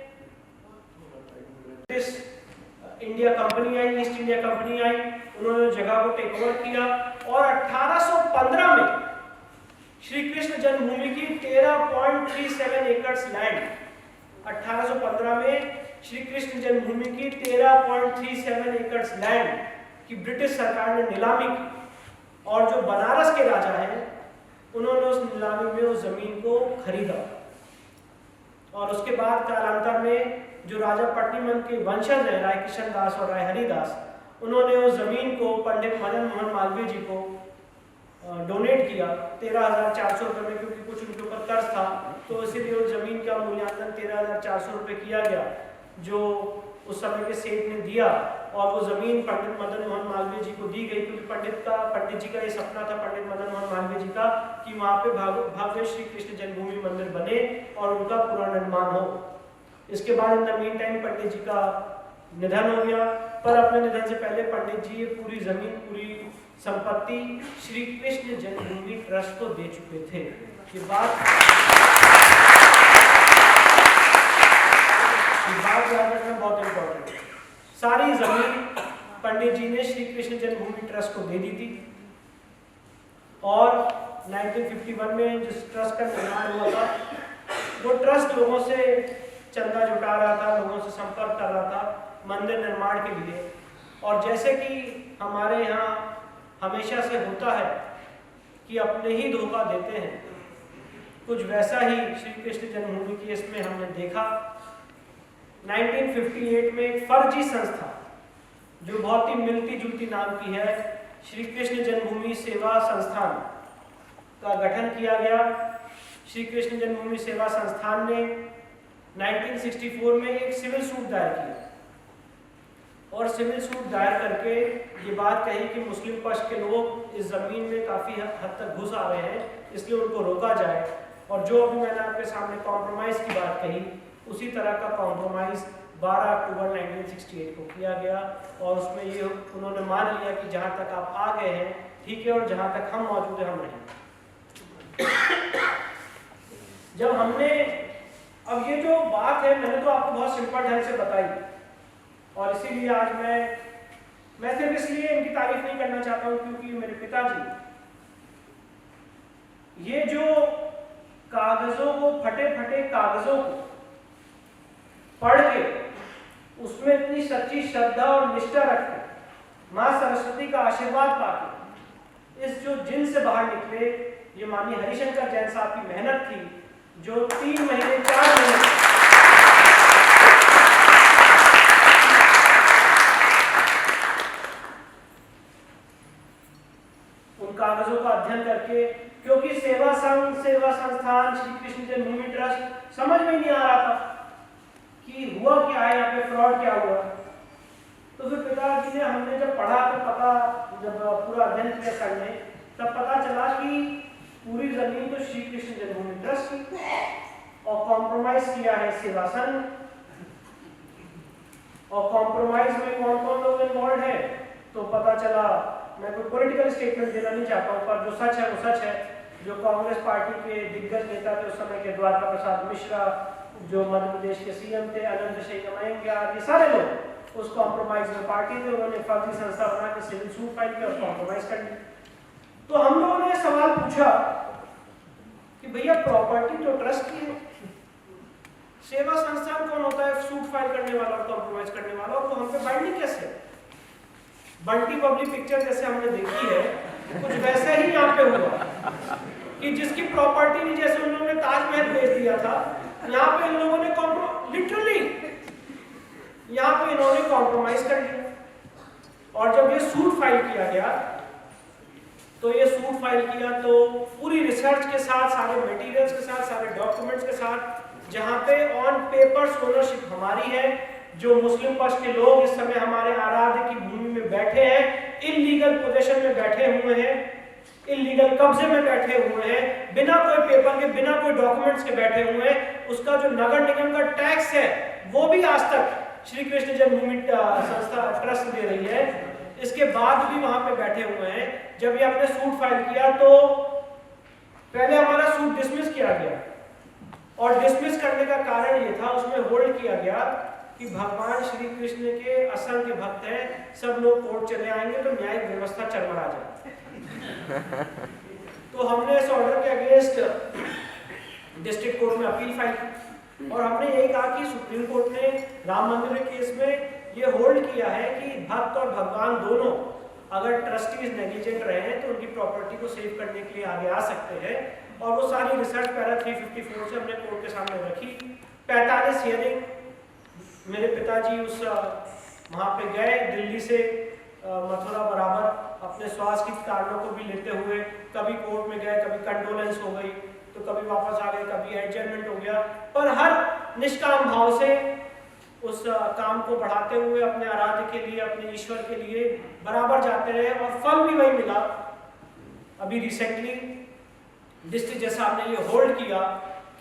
इंडिया कंपनी आई, ईस्ट इंडिया कंपनी आई, उन्होंने जगह को टेक ओवर किया, और 1815 में श्री कृष्ण जन्मभूमि की 13.37 एकड़ लैंड, 1815 में श्री कृष्ण जन्मभूमि की 13.37 एकड़ लैंड की ब्रिटिश सरकार ने नीलामी की, और जो बनारस के राजा हैं उन्होंने उस नीलामी में उस जमीन को खरीदा, और उसके बाद कालांतर में जो राजा पट्टिमन के वंशज हैं, राय किशन दास और राय हरिदास, उन्होंने उस जमीन को पंडित मदन मोहन मालवीय जी को डोनेट किया 13,400 रुपये में, क्योंकि कुछ उनके ऊपर कर्ज था, तो इसीलिए उस जमीन का मूल्यांकन 13,400 रुपये किया गया, जो उस समय के सेठ ने दिया, और वो जमीन पंडित मदन मोहन मालवीय जी को दी गई, क्योंकि पंडित जी का ये सपना था, पंडित मदन मोहन मालवीय जी का, कि वहाँ पे भव्य श्री कृष्ण जन्मभूमि मंदिर बने और उनका पुनर्निर्माण हो। इसके बाद इन द मीन टाइम पंडित जी का निधन हो गया, पर अपने निधन से पहले पंडित जी ये पूरी जमीन, पूरी संपत्ति श्री कृष्ण जन्मभूमि ट्रस्ट को दे चुके थे। ये बात याद रखना बहुत इंपॉर्टेंट है। सारी जमीन पंडित जी ने श्री कृष्ण जन्मभूमि ट्रस्ट को दे दी थी, और 1951 में जिस ट्रस्ट का निर्माण हुआ था, वो ट्रस्ट लोगों से चंदा जुटा रहा था, लोगों से संपर्क कर रहा था मंदिर निर्माण के लिए। और जैसे कि हमारे यहाँ हमेशा से होता है कि अपने ही धोखा देते हैं, कुछ वैसा ही श्री कृष्ण जन्मभूमि केस में हमने देखा। 1958 में एक फर्जी संस्था जो बहुत ही मिलती जुलती नाम की है, श्री कृष्ण जन्मभूमि सेवा संस्थान का गठन किया गया। श्री कृष्ण जन्मभूमि सेवा संस्थान ने 1964 में एक सिविल सूट दायर किया, और सिविल सूट दायर करके ये बात कही कि मुस्लिम पक्ष के लोग इस जमीन में काफी हद तक घुस आ रहे हैं, इसलिए उनको रोका जाए। और जो अभी मैंने आपके सामने कॉम्प्रोमाइज़ की बात कही, उसी तरह का कॉम्प्रोमाइज़ 12 अक्टूबर 1968 को किया गया और उसमें ये उन्होंने मान लिया कि जहाँ तक आप आ गए हैं ठीक है, और जहाँ तक हम मौजूद हैं हम नहीं। जब हमने, अब ये जो बात है मैंने तो आपको बहुत सिंपल ढंग से बताई, और इसीलिए आज मैं सिर्फ इसलिए इनकी तारीफ नहीं करना चाहता हूँ क्योंकि मेरे पिताजी ये जो कागजों को, फटे फटे कागजों को पढ़ के उसमें इतनी सच्ची श्रद्धा और निष्ठा रख के माँ सरस्वती का आशीर्वाद पाके इस जो जिन से बाहर निकले, ये माननीय हरिशंकर जैन साहब की मेहनत थी, जो 3 महीने 4 महीने उन कागजों का अध्ययन करके, क्योंकि सेवा संघ, सेवा संस्थान, श्री कृष्ण जन्मभूमि ट्रस्ट समझ में नहीं आ रहा था कि हुआ क्या है, यहाँ पे फ्रॉड क्या हुआ। तो फिर पिताजी ने, हमने जब पढ़ा तो पता, जब पूरा अध्ययन किया संघ ने, तब पता चला कि पूरी जमीन तो श्री कृष्ण जन्मभूमि ट्रस्ट की और कॉम्प्रोमाइज किया है सेवा संघ। और कॉम्प्रोमाइज में कौन कौन लोग इन्वॉल्व है तो पता चला, मैं कोई पॉलिटिकल स्टेटमेंट देना नहीं चाहता हूँ, पर जो सच है वो सच है। जो कांग्रेस पार्टी के दिग्गज नेता थे उस समय के, द्वारका प्रसाद मिश्रा, जो मध्य प्रदेश के सीएम थे, अनंत शेखर मयंकर, ये सारे लोग उस कॉम्प्रोमाइज में पार्टी थे। उन्होंने फर्जी संस्था बना के सिविल सूट फाइल किया और कॉम्प्रोमाइज कर दी। तो हम लोगों ने सवाल पूछा कि भैया प्रॉपर्टी तो ट्रस्ट की है, सेवा संस्थान कौन होता है सूट फाइल करने वाला और कॉम्प्रोमाइज करने वाला, और तो हम पे बाइंडिंग कैसे? बंटी पब्लिक पिक्चर जैसे हमने देखी है, कुछ वैसे ही यहाँ पे हुआ कि जिसकी प्रॉपर्टी नहीं, जैसे उन लोगों ने ताजमहल बेच दिया था, यहाँ पे इन लोगों ने लिटरली यहाँ पे इन्होंने कॉम्प्रोमाइज कर दिया। और जब ये सूट फाइल किया गया, तो ये सूट फाइल किया तो पूरी रिसर्च के साथ, सारे मटेरियल्स के साथ, सारे डॉक्यूमेंट्स के साथ, जहाँ पे ऑन पेपर्स ओनरशिप हमारी है, जो मुस्लिम पक्ष के लोग इस समय हमारे आराध्य की भूमि में बैठे हैं, इलीगल पोजीशन में बैठे हुए हैं, इलीगल कब्जे में बैठे हुए हैं, बिना कोई पेपर के, बिना कोई डॉक्यूमेंट्स के बैठे हुए हैं। उसका जो नगर निगम का टैक्स है वो भी आज तक श्री कृष्ण जन्मभूमि संस्था ट्रस्ट दे रही है। इसके बाद भी वहां पे बैठे हुए हैं। जब ये आपने सूट फाइल किया तो पहले हमारा सूट डिसमिस किया गया, और डिसमिस करने का कारण ये था, उसमें होल्ड किया गया कि भगवान श्री कृष्ण के असंख्य भक्त हैं, सब लोग कोर्ट चले आएंगे तो न्यायिक व्यवस्था चरमरा जाए। तो हमने इस ऑर्डर के अगेंस्ट डिस्ट्रिक्ट कोर्ट में अपील फाइल की, और हमने यही कहा कि सुप्रीम कोर्ट ने राम मंदिर के केस में ये होल्ड किया है कि भक्त और भगवान दोनों अगर ट्रस्टीज नेग्लिजेंट रहे हैं तो उनकी प्रॉपर्टी को सेव करने के लिए आगे आ सकते हैं। और वो सारी रिसर्च पैरा 354 से हमने कोर्ट के सामने रखी। 45 हियरिंग, मेरे पिताजी उस वहाँ पे गए दिल्ली से मथुरा बराबर, अपने स्वास्थ्य के कारणों को भी लेते हुए, कभी कोर्ट में गए, कभी कंडोलेंस हो गई तो कभी वापस आ गए, कभी एडजमेंट हो गया, पर हर निष्काम भाव से उस काम को बढ़ाते हुए अपने आराध्य के लिए, अपने ईश्वर के लिए बराबर जाते रहे, और फल भी वही मिला। अभी रिसेंटली डिस्ट्रिक्ट जज साहब ने ये होल्ड किया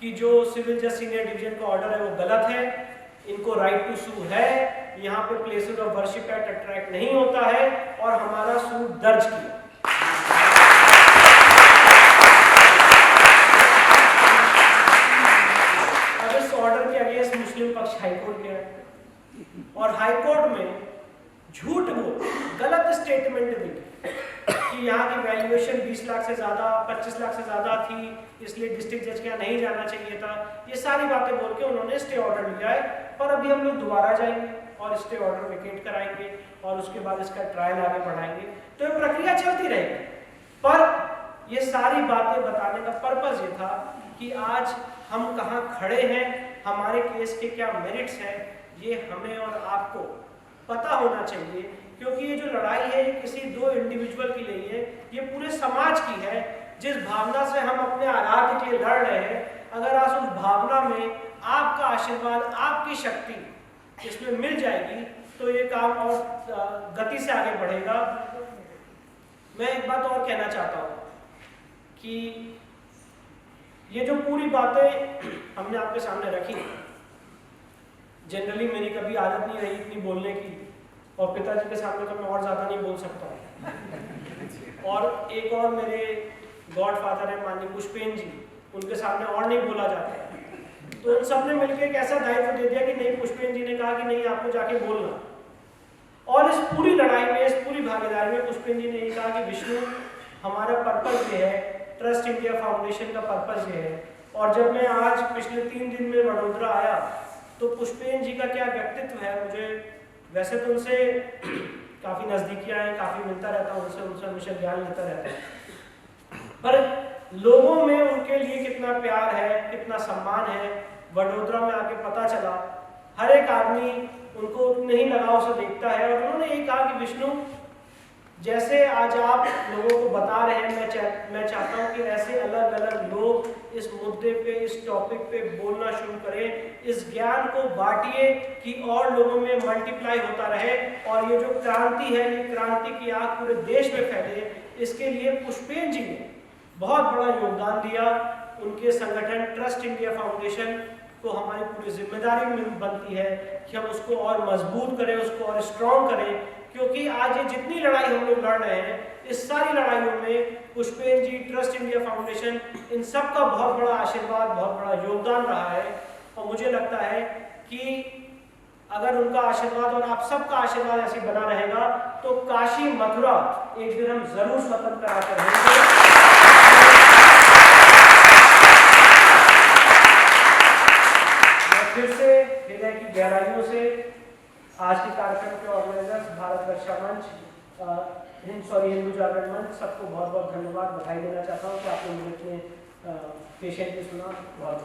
कि जो सिविल जज सीनियर डिवीजन का ऑर्डर है वो गलत है, इनको राइट टू सू है, यहाँ पे places of worship act attract नहीं होता है, और हमारा सूट दर्ज किया। अब इस ऑर्डर के अगेंस्ट मुस्लिम पक्ष हाईकोर्ट गया, और हाईकोर्ट में झूठ बोल, गलत स्टेटमेंट दी कि यहाँ की वैल्यूएशन 20 लाख से ज्यादा, 25 लाख से ज्यादा थी, इसलिए डिस्ट्रिक्ट जज के यहाँ नहीं जाना चाहिए था। ये सारी बातें बोल के उन्होंने स्टे ऑर्डर लिया है, पर अभी हम लोग दोबारा जाएंगे और स्टे ऑर्डर वेकेट कराएंगे, और उसके बाद इसका ट्रायल आगे बढ़ाएंगे। तो ये प्रक्रिया चलती रहेगी, पर ये सारी बातें बताने का पर्पज ये था कि आज हम कहाँ खड़े हैं, हमारे केस के क्या मेरिट्स हैं, ये हमें और आपको पता होना चाहिए। क्योंकि ये जो लड़ाई है ये किसी 2 इंडिविजुअल की नहीं है, ये पूरे समाज की है। जिस भावना से हम अपने आराध्य के लिए लड़ रहे हैं, अगर आज उस भावना में आपका आशीर्वाद, आपकी शक्ति इसमें मिल जाएगी तो ये काम और गति से आगे बढ़ेगा। मैं एक बात और कहना चाहता हूँ कि ये जो पूरी बातें हमने आपके सामने रखी, जनरली मेरी कभी आदत नहीं रही इतनी बोलने की, और पिताजी के सामने तो मैं और ज़्यादा नहीं बोल सकता हूँ। और एक और मेरे गॉड फादर है माननीय पुष्पेन जी, उनके सामने और नहीं बोला जाता है। तो उन सब ने मिलकर एक ऐसा दायित्व दे दिया कि नहीं, पुष्पेन जी ने कहा कि नहीं, आपको जाके बोलना। और इस पूरी लड़ाई में, इस पूरी भागीदारी में पुष्पेन जी ने ये कहा कि विष्णु, हमारा पर्पस ये है, ट्रस्ट इंडिया फाउंडेशन का पर्पस ये है। और जब मैं आज पिछले 3 दिन में वडोदरा आया तो पुष्पेन जी का क्या व्यक्तित्व है, मुझे वैसे तो उनसे काफ़ी नज़दीकियाँ हैं, काफ़ी मिलता रहता हूँ उनसे हमेशा ज्ञान लेता रहता है, पर लोगों में उनके लिए कितना प्यार है, कितना सम्मान है, वडोदरा में आके पता चला। हर एक आदमी उनको उतने ही लगाव से देखता है। और उन्होंने ये कहा कि विष्णु, जैसे आज आप लोगों को बता रहे हैं, मैं चाहता हूँ कि ऐसे अलग अलग लोग इस मुद्दे पे, इस टॉपिक पे बोलना शुरू करें, इस ज्ञान को बांटिए कि और लोगों में मल्टीप्लाई होता रहे, और ये जो क्रांति है, ये क्रांति की आग पूरे देश में फैले। इसके लिए पुष्पेन जी ने बहुत बड़ा योगदान दिया। उनके संगठन ट्रस्ट इंडिया फाउंडेशन को हमारी पूरी जिम्मेदारी बनती है कि हम उसको और मजबूत करें, उसको और स्ट्रॉन्ग करें, क्योंकि आज ये जितनी लड़ाई हम लोग लड़ रहे हैं, इस सारी लड़ाइयों में पुष्पेन जी, ट्रस्ट इंडिया फाउंडेशन, इन सब का बहुत बड़ा आशीर्वाद, बहुत बड़ा योगदान रहा है। और मुझे लगता है कि अगर उनका आशीर्वाद और आप सबका आशीर्वाद ऐसे बना रहेगा तो काशी मथुरा एक दिन हम जरूर स्वतंत्र कराकर रहेंगे। फिर से हृदय की गहराइयों से आज के कार्यक्रम के ऑर्गेनाइजर्स, भारत रक्षा मंच, हिंदू जागरण मंच, सबको बहुत बहुत धन्यवाद, बधाई देना चाहता हूँ कि आपने मुझे इतने पेशेंटली सुना। बहुत